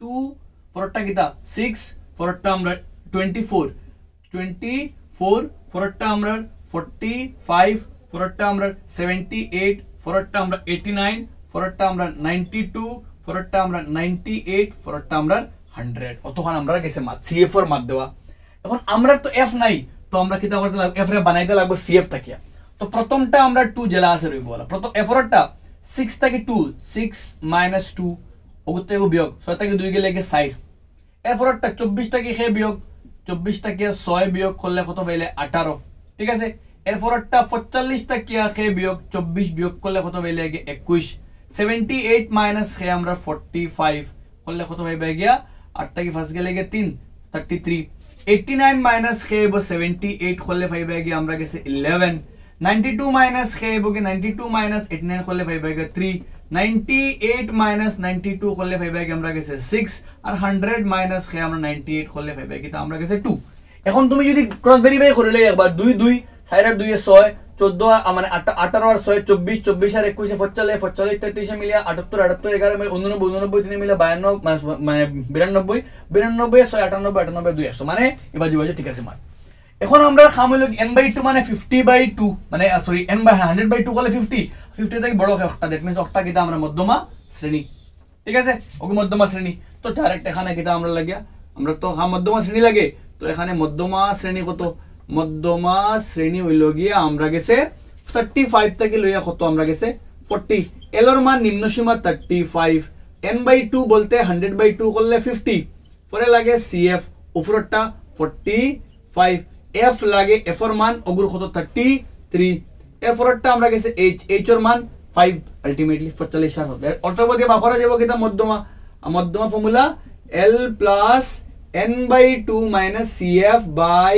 2 পরেরটা কিটা 6 পরেরটা আমরা 24 পরেরটা আমরা 45 পরেরটা আমরা 78 পরেরটা আমরা 89 পরেরটা আমরা 92 পরেরটা আমরা 98 পরেরটা আমরা 100 অতক্ষণ আমরা গেছে মাত সিএফআর মাত দেওয়া এখন আমরা তো এফ নাই তো আমরা কিটা করতে লাগবে এফ রে বানাইতে লাগবে সিএফ তাকিয়া তো প্রথমটা আমরা 2 জেলা আছে রইব বলা প্রথম এফরটা 6 থেকে 2 6 - 2 ওগুতে বিয়োগ 6 থেকে 2 গেলে 60 এফরটা 24 থেকে খে বিয়োগ 24 থেকে 6 বিয়োগ করলে কত পাইলে 18 ঠিক আছে এরপরটা 45 থেকে খে বিয়োগ 24 বিয়োগ করলে কত পাইলে 21 78 - খে আমরা 45 করলে কত পাইবে গিয়া 8 থেকে 5 গেলে 3 33 89 - খে 78 করলে পাইবে গিয়া আমরা গেছে 11 92 - খে 92 - 89 করলে পাইবে গিয়া 3 98 - 92 করলে পাইবে গিয়া আমরা গেছে 6 আর 100 - খে আমরা 98 করলে পাইবে গিয়া আমরা গেছে 2 এখন তুমি যদি ক্রস ভেরিফাই করলে একবার 2 2 4 আর 2 6 14 মানে 18 আর 6 24 24 আর 21 45 45 33 মিলিয়া 78 78 11 মিলে 89 89 3 মিলে 52 মানে 92 92 6 98 98 2 100 মানে এবার জিবাজে ঠিক আছে মান এখন আমরা খামইল n/2 মানে 50/2 মানে সরি n/100/2 করলে 50 থেকে বড় হয় একটা দ্যাট মিন্স একটা কিটা আমরা মধ্যমা শ্রেণী ঠিক আছে ওকে মধ্যমা শ্রেণী তো ডাইরেক্ট এখানে কিটা আমরা লাগিয়া আমরা তো মধ্যমা শ্রেণী লাগে তো এখানে মধ্যমা শ্রেণী কত মধ্যমা শ্রেণী হইল গিয়া আমরা গেছে 35 থেকে লইয়া কত আমরা গেছে 40 এল এর মান নিম্ন সীমা 35 n/2 বলতে 100/2 করলে 50 পরে লাগে সিএফ উপরটা 45 এফ লাগে এফ এর মান ওগুর কত 33 এফ এরটা আমরা গেছে এইচ এর মান 5 আলটিমেটলি 45 আর হবে অর্থাৎ দিয়ে বাকরা যাব কিটা মধ্যমা formula L plus n/2 minus CF by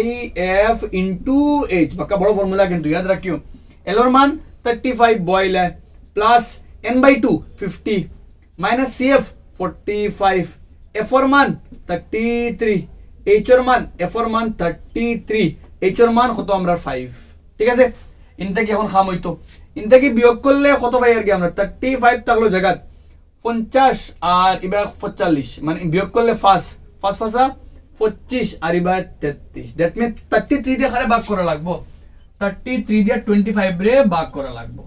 F into H पक्का बड़ा फॉर्मूला किंतु याद रखियो L और मान 35 बॉयल है plus n/2 50 minus CF 45 F और मान 33 H और मान F और मान 33 H और मान কত আমরা 5 ঠিক আছে ইনতে কি এখন খাম হইতো ইনতে কি বিয়োগ করলে কত পাই আর কি আমরা 35 থাকলো জায়গা 50 আর এবার 45 মানে বিয়োগ করলে ফার্স্ট 25 আর এবার 33 দ্যাট মিন্স 33 দিয়ে খালি ভাগ করা লাগবে 33 দিয়ে 25 রে ভাগ করা লাগবে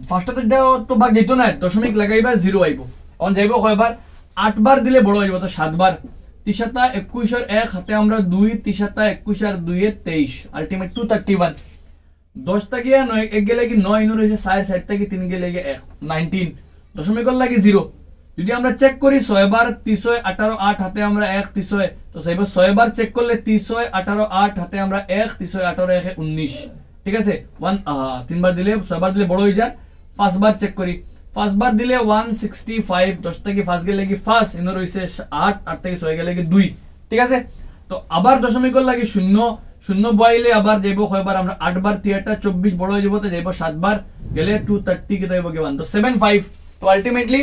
ফার্স্টতে দাও তো ভাগ যেত না দশমিক লাগাইবা 0 আইবো অন যাইবো কয়বার 8 বার দিলে বড় হইবো তো 7 বার তিসাতা 21 আর 1 হাতে আমরা 2 তিসাতা 21 আর 2 এ 23 আলটিমেট 231 10 থেকে 9 এক গেলে কি 9 ইনো রয়েছে 4 সাইড থেকে 3 গেলে কি 19 দশমিক লাগে 0 যদি আমরা চেক করি 6 বার 3 18 8 হাতে আমরা 1 3 তো সাইব 6 বার চেক করলে 3 18 8 হাতে আমরা 1 3 18 1 19 ঠিক আছে 1 3 বার দিলে 6 বার দিলে বড় হয়ে যায় 5 বার চেক করি 5 বার দিলে 165 10 থেকে 5 গেলে কি 5 ইনো রইছে 8 8 থেকে 6 গেলে কি 2 ঠিক আছে তো আবার দশমিক লাগে 0 0 বইলে আবার যাইবো কয়বার আমরা 8 বার 24 বড় হয়ে যাব তো যাইবো 7 বার গেলে 230 কি যাইবো কি 1 তো 75 তো আলটিমেটলি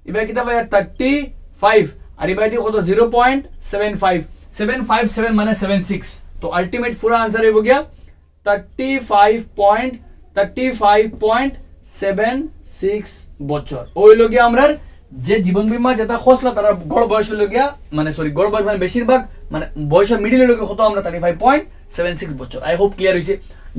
এবারে কিটা ভাই 35 আর এবারে দি কত 0.75 757 মানে 76 তো আলটিমেট পুরো आंसर হইবো গিয়া 35.76 বছর ওই লগি আমরা যে জীবন বীমা যেটা খসলা তারা গড় বয়স হলো গিয়া মানে সরি গড় বয়স মানে বেশিরভাগ মানে বয়সের মিডল লগি কত আমরা 35.76 বছর আই হোপ ক্লিয়ার হইছে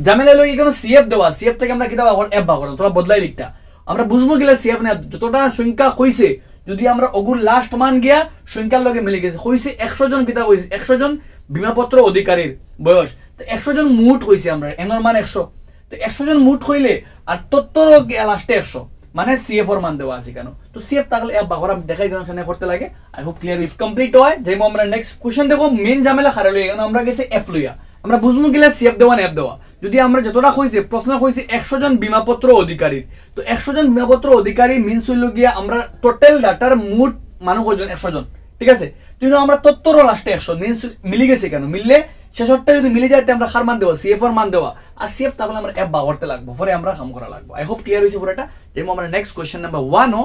জামেলা লগি কোন সিএফ দেওয়া সিএফ থেকে আমরা কিটা আবার এফ ভাগ তোরা বদলাই লিখতা আমরা বুঝবো গিলা সিএফ না যতটা সংখ্যা কইছে যদি আমরা ওগুর লাস্ট মান গিয়া সংখ্যার লগে মিলে গেছে কইছে 100 জন কিটা কইছে 100 জন বীমাপত্র অধিকারীর বয়স তো 100 জন মুট হইছে আমরা এনর মান 100 তো 100 জন মুট হইলে আর তত্তর লাস্টে 100 মানে সিএফ এর মান দেওয়া আছে কেন তো সিএফ তাহলে এফ ভাগ আমরা দেখাই দেন এখানে করতে লাগে I hope clear if complete হয় যেমন আমরা নেক্সট কোশ্চেন দেখো মেইন ঝামেলা খারাপ লইয়া কেন আমরা গেছে এফ লইয়া আমরা বুঝমু গিলা সিএফ দেওয়া না এফ দেওয়া যদি আমরা যতটা কইছে প্রশ্ন কইছে 100 জন বীমাপত্র অধিকারী তো 100 জন বীমাপত্র অধিকারী মিন্স হইল গিয়া আমরা টোটাল ডাটার মোট মানুষ কয়জন 100 জন ঠিক আছে কিন্তু আমরা তত্ত্বর লাস্টে 100 মিন্স মিলি গেছে কেন মিললে শেষরটা যদি মিলে যায় আমরা খার মান দেওয়া সিএফ এর মান দেওয়া আর সিএফ তাহলে আমরা এফ বাগরতে লাগবো পরে আমরা কাম করা লাগবো আই হোপ ক্লিয়ার হইছে পুরোটা যেমন আমরা নেক্সট কোশ্চেন নাম্বার 1 ও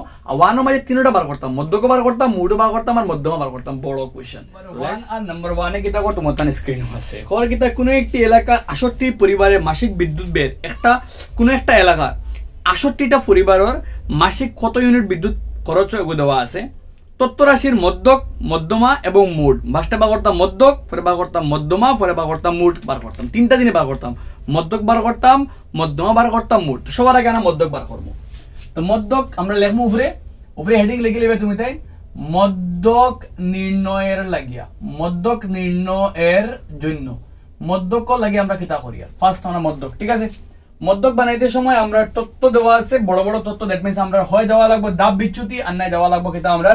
1 ও মাঝে তিনটা বার করতাম মধ্যক বার করতাম মুড বার করতাম আর মধ্যমা বার করতাম বড় কোশ্চেন 1 আর নাম্বার 1 এ কিটা করতে মতান স্ক্রিন আছে কোর কিটা কোন একটি এলাকা 68 পরিবারের মাসিক বিদ্যুৎ ব্যয় একটা কোন একটা এলাকা 68টা পরিবারের মাসিক কত ইউনিট বিদ্যুৎ খরচ দেওয়া আছে তত্ত্ব রাশির মধ্যক মধ্যমা এবং মুড ভাষটা বার করতাম মধ্যক পরে বার করতাম মধ্যমা পরে বার করতাম মুড বার করতাম তিনটা দিনে বার করতাম মধ্যক বার করতাম মধ্যমা বার করতাম মুড তো সবার আগে আমরা মধ্যক বার করব তো মধ্যক আমরা লিখবো উপরে হেডিং লিখে নেবে তুমি তাই মধ্যক নির্ণয়ের লাগিয়া মধ্যক নির্ণয়ের জন্য মধ্যক লাগি আমরা কিতা করি ফার্স্ট আমরা মধ্যক ঠিক আছে মধ্যক বানাইতে সময় আমরা তত্ত্ব দেওয়া আছে বড় বড় তত্ত্ব দ্যাট মিন্স আমরা হয় দেওয়া লাগবে দাব বিচ্যুতি আর নাই দেওয়া লাগবে কিতা আমরা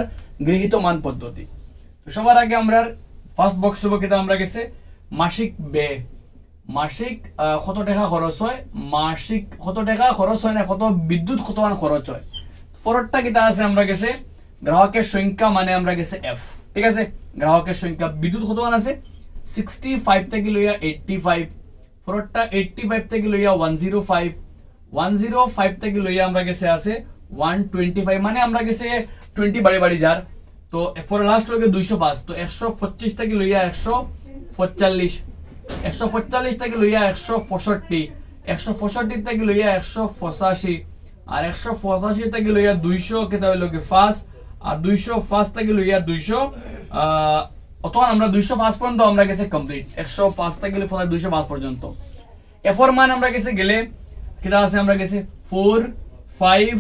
গৃহীত মান পদ্ধতি তো সবার আগে আমরা ফার্স্ট বক্স হবো কিতা আমরা গেছে মাসিক ব্যয় মাসিক কত টাকা খরচ হয় মাসিক কত টাকা খরচ হয় না কত বিদ্যুৎ কতমান খরচ হয় ফরটা কিতা আছে আমরা গেছে গ্রাহকের সংখ্যা মানে আমরা গেছে এফ ঠিক আছে গ্রাহকের সংখ্যা বিদ্যুৎ কতমান আছে 65 থেকে লইয়া 85 ফরটা 85 থেকে লইয়া 105 105 থেকে লইয়া আমরা গেছে আছে 125 মানে আমরা গেছে 20 বাড়ি বাড়ি যার তো ফর লাস্ট হলো 205 তো 125 থেকে লইয়া 145 145 থেকে লইয়া 165 165 থেকে লইয়া 185 আর 185 থেকে লইয়া 200 কেটা হইলো কি ফাস্ট আর 205 থেকে লইয়া 200 অথবা আমরা 205 পর্যন্ত আমরা গেছে কমপ্লিট 105 থেকে লইয়া 205 পর্যন্ত এফর মান আমরা গেছে গেলে কিটা আছে আমরা গেছে 4 5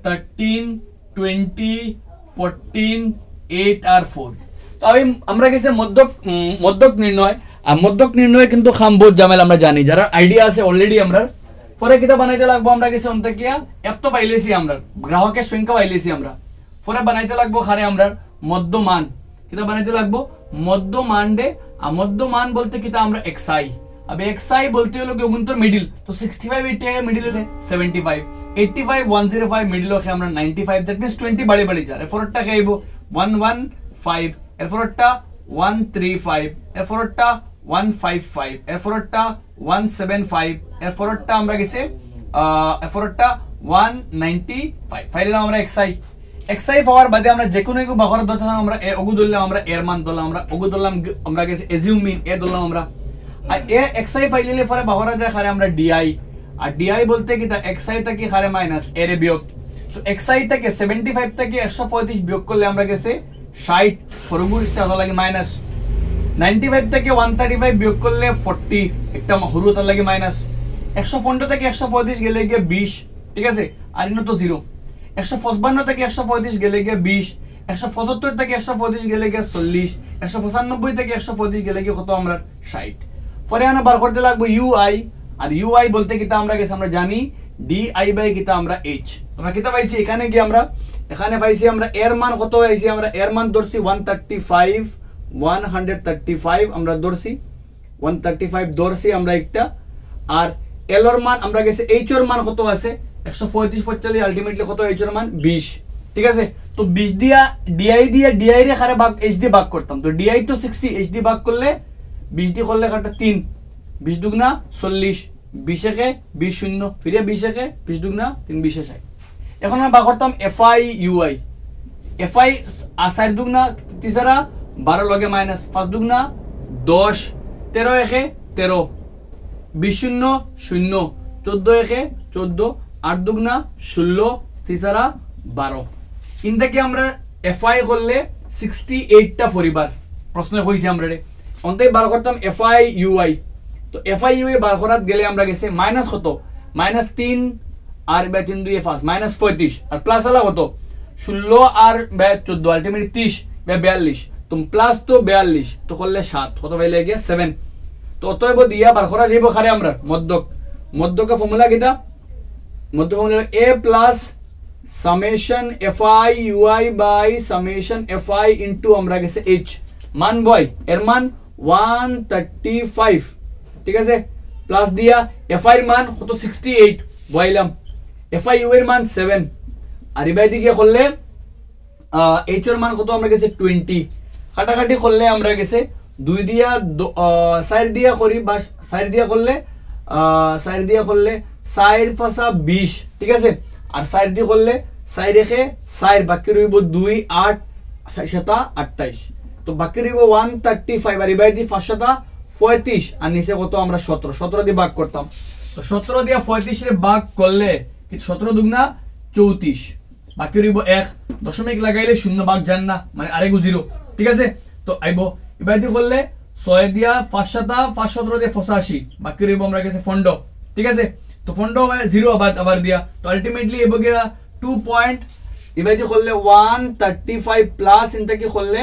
13 20 14 8 আর 4 তো আমরা গেছে মধ্যক নির্ণয় আর মধ্যক নির্ণয় কিন্তু খাম বহুত জামেলা আমরা জানি যারা আইডিয়া আছে অলরেডি আমরা পরে কিটা বানাইতে লাগবো আমরা গেছে অন্তকিয়া এফ তো পাইলেছি আমরা গ্রাহকের সংখ্যা পাইলেছি আমরা পরে বানাইতে লাগবো খারে আমরা মধ্যমান কিটা বানাইতে লাগবো মধ্যমান দে আর মধ্যমান বলতে কিটা আমরা এক্সআই अब xi बोलते हो लोग उनतर मिडिल तो 65 80 है मिडिल से 75 85 105 मिडिल है আমরা 95 दैट मींस 20 बड़े बड़े जा एफोर्टটা খাইবো 115 এরপরটা 135 এরপরটা 155 এরপরটা 175 এরপরটা আমরা গেছে এরপরটা 195 ফাইলে আমরা xi পাওয়ার বাদে আমরা যে কোনো একটু বাহর ধরতে আমরা এ ওগু ধরলাম আমরা এর মান ধরলাম আমরা ওগু ধরলাম আমরা গেছে এজিউম মিন এ ধরলাম আমরা আর এ xi ফাইলে পরে বাহরা যায় খারে আমরা ডিআই আর ডিআই বলতে কি তা xi থেকে খারে মাইনাস এর বিয়োগ তো xi থেকে 75 থেকে 135 বিয়োগ করলে আমরা গেছে 60 পরবর্তীটা লাগে মাইনাস 95 থেকে 135 বিয়োগ করলে 40 একটা হরুতার লাগে মাইনাস 115 থেকে 135 গেলে গিয়ে 20 ঠিক আছে আর ইনো তো 0 155 থেকে 135 গেলে গিয়ে 20 175 থেকে 135 গেলে গিয়ে 40 195 থেকে 135 গেলে কি কত আমরা 60 পরে আমরা বার করতে লাগবে ইউআই আর ইউআই বলতে কিতা আমরা গেছে আমরা জানি ডিআই বাই কিতা আমরা এইচ তোমরা কিতা পাইছি এখানে কি আমরা এখানে পাইছি আমরা এর মান কত পাইছি আমরা এর মান ধরছি 135 আমরা ধরছি 135 ধরছি আমরা একটা আর এল এর মান আমরা গেছে এইচ এর মান কত আছে 135 45 আলটিমেটলি কত এইচ এর মান 20 ঠিক আছে তো 20 দিয়া ডিআই রে খারে ভাগ এইচ দিয়ে ভাগ করতাম তো ডিআই তো 60 এইচ দিয়ে ভাগ করলে 20 দিয়ে করলে কাটা 3 20 দুগুনা 40 20 একে 20 শূন্য ফিরে 20 একে 20 দুগুনা 3 20 60 এখন আমরা ভাগ করতাম এফআই ইউআই এফআই আসার দুগুনা তিসারা 12 লগে মাইনাস 5 দুগুনা 10 13 একে 13 20 শূন্য শূন্য 14 একে 14 8 দুগুনা 16 তিসারা 12 ইনটাকে আমরা এফআই করলে 68 টা পরিবার প্রশ্ন কইছি আমরা রে অন্তে বার করতাম এফআই ইউআই তো এফআই ইউআই বার করাত গেলে আমরা গেছে মাইনাস কত মাইনাস 3 আর বাই 3 2 5 মাইনাস 35 আর প্লাস আলা কত 16 আর বাই 14 আলটিমেটলি 30 বাই 42 তো প্লাস তো 42 তো করলে 7 কত পাইলে গিয়া 7 তো অতএব দিয়া বার করা যাইব খারে আমরা মধ্যকের ফর্মুলা কিটা মধ্য formula a plus summation fi ui by summation fi into আমরা গেছে h মান বয় এর মান 135 ঠিক আছে প্লাস দিয়া fi এর মান কত 68 বইলাম fi u এর মান 7 আর ইবাই দিকে করলে h এর মান কত আমরা গেছে 20 কাটাকাটি করলে আমরা গেছে 2 দিয়া 4 দিয়া করি বা 4 দিয়া করলে 4 ফাসা 20 ঠিক আছে আর 4 দিয়ে করলে 4 রেখে 4 বাকি রইব 2 8 7 28 তো বাকি রইব 135 আর ইবাই দি 5 7 35 আর নিচে কত আমরা 17 দিয়ে ভাগ করতাম তো 17 দিয়ে 35 রে ভাগ করলে কি 17 দুগুনা 34 বাকি রইব 1 দশমিক লাগাইলে শূন্য ভাগ যান না মানে আরেকু 0 ঠিক আছে তো আইবো ইবাই দি করলে 6 দিয়া 5 7 5 17 দিয়ে 85 বাকি রইব আমরা গেছে ফন্ড ঠিক আছে তো ফন্ড 0 আবার দিয়া তো আলটিমেটলি এবো গিয়া 2 পয়েন্ট এবারে কি করলে 135 প্লাস ইনটা কি করলে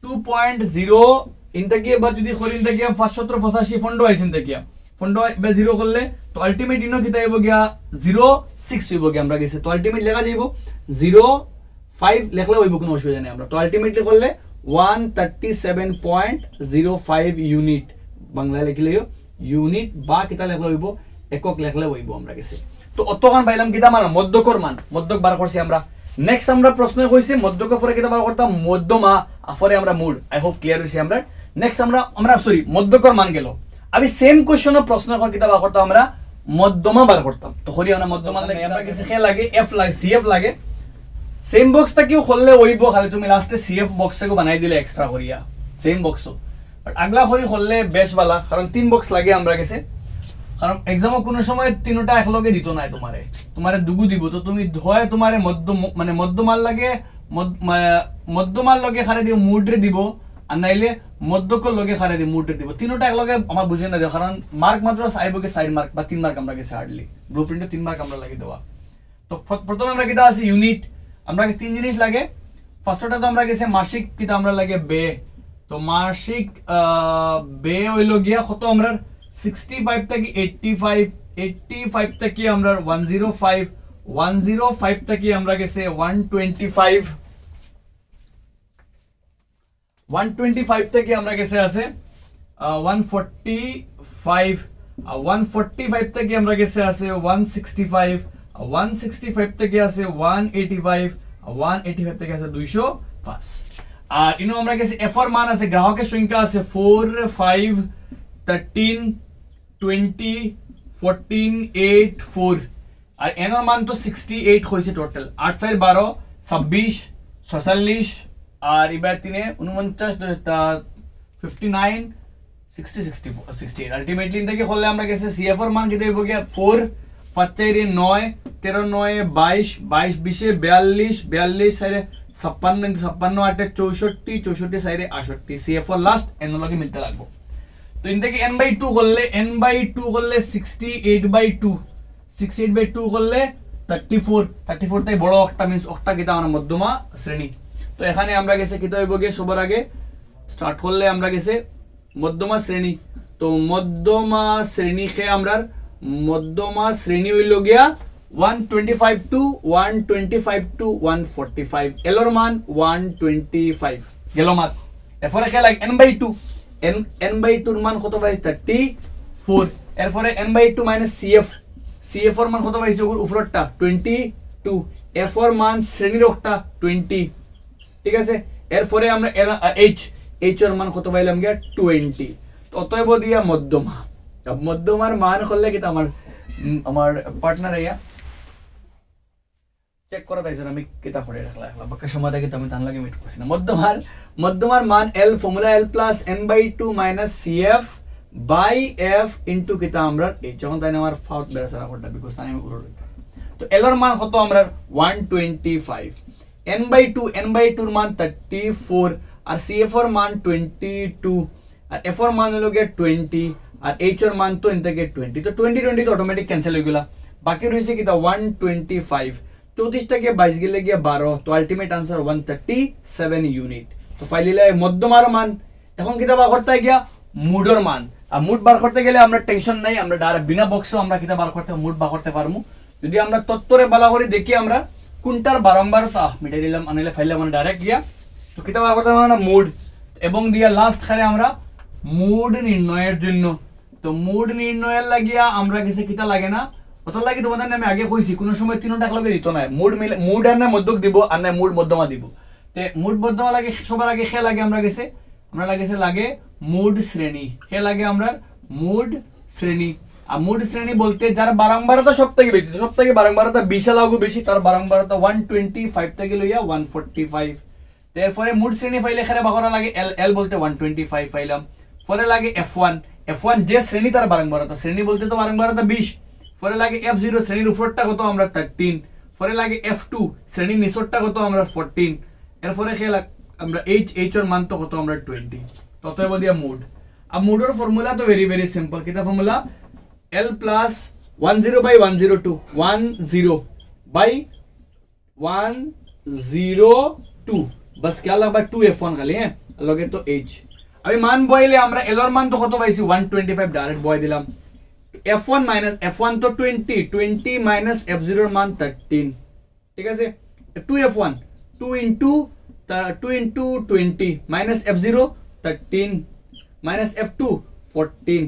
2.0 ইনটা কি এবার যদি করি ইনটা কি 585 ফন্ড আইছেন তা কি ফন্ড এবার 0 করলে তো আলটিমেট ইনো কি তাইবো গিয়া 06 হইবো গিয়া আমরা গেছে তো আলটিমেট লেখা যাইব 05 লেখলে হইব কোনো অসুবিধা নেই আমরা তো আলটিমেটলি করলে 137.05 ইউনিট বাংলায় লিখলে ইউনিট বা কিতা লেখলে হইব একক লেখলে হইব আমরা গেছে তো অতখান পাইলাম কিতা মান মধ্যকর মান মধ্যক বার করছি আমরা নেক্সট আমরা প্রশ্ন কইছি মধ্যক পরে কিতা বার করতাম মধ্যমা আফরে আমরা মুড আই হোপ ক্লিয়ার হইছে আমরা নেক্সট আমরা সরি মধ্যকর মান গেল আমি সেম কোশ্চেন প্রশ্ন কর কিতা বার করতাম আমরা মধ্যমা বার করতাম তো হরি আমরা মধ্যমা লাগে আমরা কিছু খে লাগে এফ লাগে সিএফ লাগে সেম বক্সটা কিও খুললে হইব খালি তুমি লাস্টে সিএফ বক্সকে বানাই দিলে এক্সট্রা করিয়া সেম বক্স বাট আগলা করি খুললে বেশ ভালো কারণ তিন বক্স লাগে আমরা গেছে কারণ এক্সামে কোনো সময় তিনটা একলগে দিত না তোমারে দুগু দিব তো তুমি হয় তোমারে মধ্যমাল লাগে মধ্যমাল লগে খারে দিব মুডরে দিব আর নাইলে মধ্যকর লগে খারে দিব মুডরে দিব তিনটা একলগে আমার বুঝে না কারণ মার্ক মাত্র চাইবকে 4 মার্ক বা 3 মার্ক আমরা গেছে হার্ডলি ব্লুপ্রিন্টে 3 মার্ক আমরা লাগি দেওয়া তো প্রথমে আমরা কিটা আছে ইউনিট আমরা তিন জিনিস লাগে ফার্স্টটা তো আমরা গেছে মাসিক কিটা আমরা লাগে বে তো মাসিক বে হইলো গিয়া কত আমরা 65 থেকে 85 থেকে আমরা 105 থেকে আমরা গেছে 125 থেকে আমরা গেছে আছে 145 থেকে আমরা গেছে আছে 165 থেকে আছে 185 থেকে আছে 205 আর ইনো আমরা গেছে এফ এর মান আছে গ্রাহকের সংখ্যা আছে 4 5 13 20 14 8 4 আর এন এর মান তো 68 হইছে টোটাল 8 4 12 26 46 আর এবার 3 49 59 60 64 68 আলটিমেটলি ইনটাকে করলে আমরা গেছে সিএফ এর মান কি দেব গিয়া 4 5 4 9 13 9 22 22 20 42 সাইরে 56 56 8 64 64 সাইরে 68 সিএফ এর লাস্ট এন লগে মিলতে লাগবো তো ইনটাকে n/2 করলে 68/2 করলে 34 তাই বড় একটা মিন্স একটা কিটা আমরা মধ্যমা শ্রেণী তো এখানে আমরা গেছে কিটা হইব গে সবার আগে স্টার্ট করলে আমরা গেছে মধ্যমা শ্রেণী, তো মধ্যমা শ্রেণী খেয়ে আমরা মধ্যমা শ্রেণী হইল গিয়া 125 to 145 এলোর মান 125 গেল মাত। এরপরে খেলা n/2, n/2 এর মান কত পাই 34। এরপরে n/2 মাইনাস cf এর মান কত পাইছি উপরেরটা 22, f এর মান শ্রেণীর ওটা 20, ঠিক আছে। এরপরে আমরা h এর মান কত পাইলাম গিয়া 20। তো অতএব দিয়া মধ্যমা, মধ্যমার মান করলে কি আমার পার্টনার আইয়া চেক করা পাইছেন, আমি কিতা করে রাখলাম বাকি সময়টা কিন্তু আমি তার লাগে মিট করছি না। মধ্যমার মান l formula l plus n/2 minus cf by f into কিতা আমরা h, যখন তাই আমার ফাউট বেরাসারা করতে বিকজ তাই আমি উড়ো রইতে। তো l এর মান কত আমরা 125, n/2 এর মান 34 আর cf এর মান 22 আর f এর মান হলো গিয়ে 20 আর h এর মান তো ইনতে 20, তো 20 তো অটোমেটিক ক্যান্সেল হয়ে গেল। বাকি রইছে কিতা 125, 34 থেকে 22 গেলে গিয়ে 12, তো আলটিমেট আনসার 137 ইউনিট। তো ফাইলিলে মধ্যমার মান। এখন কিতা বার করতে গিয়া মুডের মান, আর মুড বার করতে গেলে আমরা টেনশন নাই, আমরা ডাইরেক্ট বিনা বক্সেও আমরা কিতা বার করতে মুড বার করতে পারমু। যদি আমরা তত্ত্বরে বালা করে দেখি আমরা কোনটার বারম্বারতা মিটাই দিলাম আনিলে ফাইলে মানে ডাইরেক্ট গিয়া তো কিতা বার করতে পারবো না মুড, এবং দিয়া লাস্ট খানে আমরা মুড নির্ণয়ের জন্য। তো মুড নির্ণয়ের লাগিয়া আমরা কিছু কিতা লাগে না, অত লাগে তোমাদের আমি আগে কইছি কোনো সময় তিনটা একলগে দিত না, মুড আর না মধ্যক দিব আর না মুড মধ্যমা দিব। তে মুড মধ্যমা লাগে সবার আগে খে লাগে আমরা লাগেছে লাগে মুড শ্রেণী, খে লাগে আমরা মুড শ্রেণী। আর মুড শ্রেণী বলতে যার বারংবারতা সব থেকে বেশি, সব থেকে বারংবারতা 20 লাগু বেশি, তার বারংবারতা 125 থেকে লইয়া 145। এরপরে মুড শ্রেণী ফাইলে খেরে বাকরা লাগে l বলতে 125 ফাইলাম। পরে লাগে f1 যে শ্রেণী তার বারংবারতা, শ্রেণী বলতে তো বারংবারতা 20। পরে লাগে f0 শ্রেণীর উপরটা কত আমরা 13। পরে লাগে f2 শ্রেণীর নিচরটা কত আমরা 14। এরপরে খেলা আমরা h এর মান তো কত আমরা 20। ততএব দিয়া মুড। আর মুডের ফর্মুলা তো ভেরি ভেরি সিম্পল, কিটা ফর্মুলা l প্লাস 10/102 10/102 बस क्या लगा 2f1 खाली है लगे तो h। अभी मान বইলে আমরা l এর মান তো কত পাইছি 125 ডাইরেক্ট বয় দিলাম। f1 মাইনাস f1 তো 20 মাইনাস f0 এর মান 13, ঠিক আছে। 2f1 2 into 20 minus f0 13 minus f2 14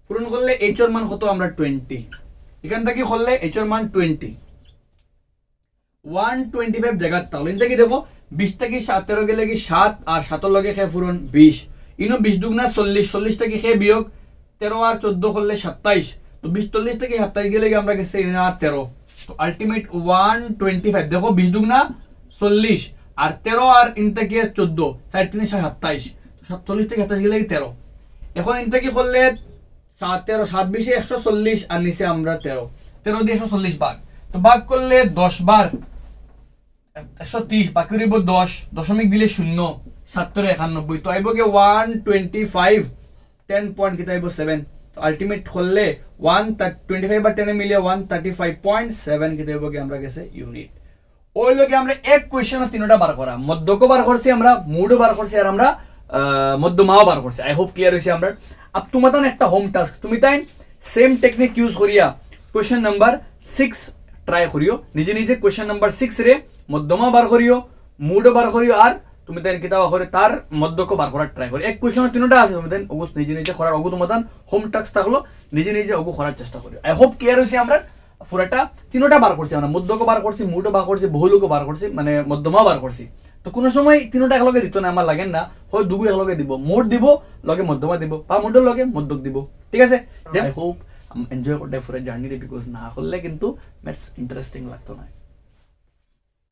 পূরণ করলে h এর মান কত আমরা 20। এখান থেকে করলে h এর মান 20 125 জায়গা তাহলে এখান থেকে দেখো 20 থেকে 17 গেলে কি 7 আর 7 লগে খে পূরণ 20 ইনো 20 দুগুণা 40 40 থেকে খে বিয়োগ 13 আর 14 করলে 27, তো 20 40 থেকে 27 গেলে কি আমরা গেছে ইনা 13, তো আলটিমেট 125 দেখো 20 দুগুণা 40 আর 13 আর ইন থেকে 14 4 3 27, তো 40 থেকে 27 গেলে কি 13। এখন ইন থেকে করলে 7 13 7 20 140 আর নিচে আমরা 13 দিয়ে 140 ভাগ, তো ভাগ করলে 10 বার 130 বাকি রইব 10 দশমিক দিলে 0 7 91, তো আইব গে 125 10 পয়েন্ট কিতা আইব 7, তো আলটিমেট করলে 125 বা 10 মিলিয়ে 135.7 কিতা আইব গে আমরা গেছে ইউনিট। ওই লগে আমরা এক কোশ্চেন তিনটা বার করা, মধ্যকও বার করছি আমরা, মুডও বার করছি আর আমরা মধ্যমাও বার করছি। আই হোপ ক্লিয়ার হইছে আমরা। আপ তোমাদের একটা হোম টাস্ক, তুমি তাই সেম টেকনিক ইউজ করিয়া কোশ্চেন নাম্বার 6 ট্রাই করিও, নিজে নিজে কোশ্চেন নাম্বার 6 রে মধ্যমা বার করিও, মুডও বার করিও আর তুমি তাই কিতাব করে তার মধ্যকও বার করার ট্রাই করি। এক কোশ্চেন তিনটা আছে, তুমি তাই ওগু নিজে নিজে করার ওগু তোমাদের হোম টাস্ক থাকলো, নিজে নিজে ওগু করার চেষ্টা করি। আই হোপ ক্লিয়ার হইছে আমরা। পুরাটা তিনটা বার করছি আমরা, মধ্যকও বার করছি, মুডও বার করছি, বহুলকও বার করছি, মানে মধ্যমা বার করছি। তো কোনো সময় তিনটা একলগে দিত না, আমার লাগেন না, হয় দুগু একলগে দিব, মুড দিব লগে মধ্যমা দিব বা মুডের লগে মধ্যক দিব, ঠিক আছে। আই হোপ এনজয় করতে পুরো জার্নিটা, বিকজ না করলে কিন্তু ম্যাথস ইন্টারেস্টিং লাগতো না।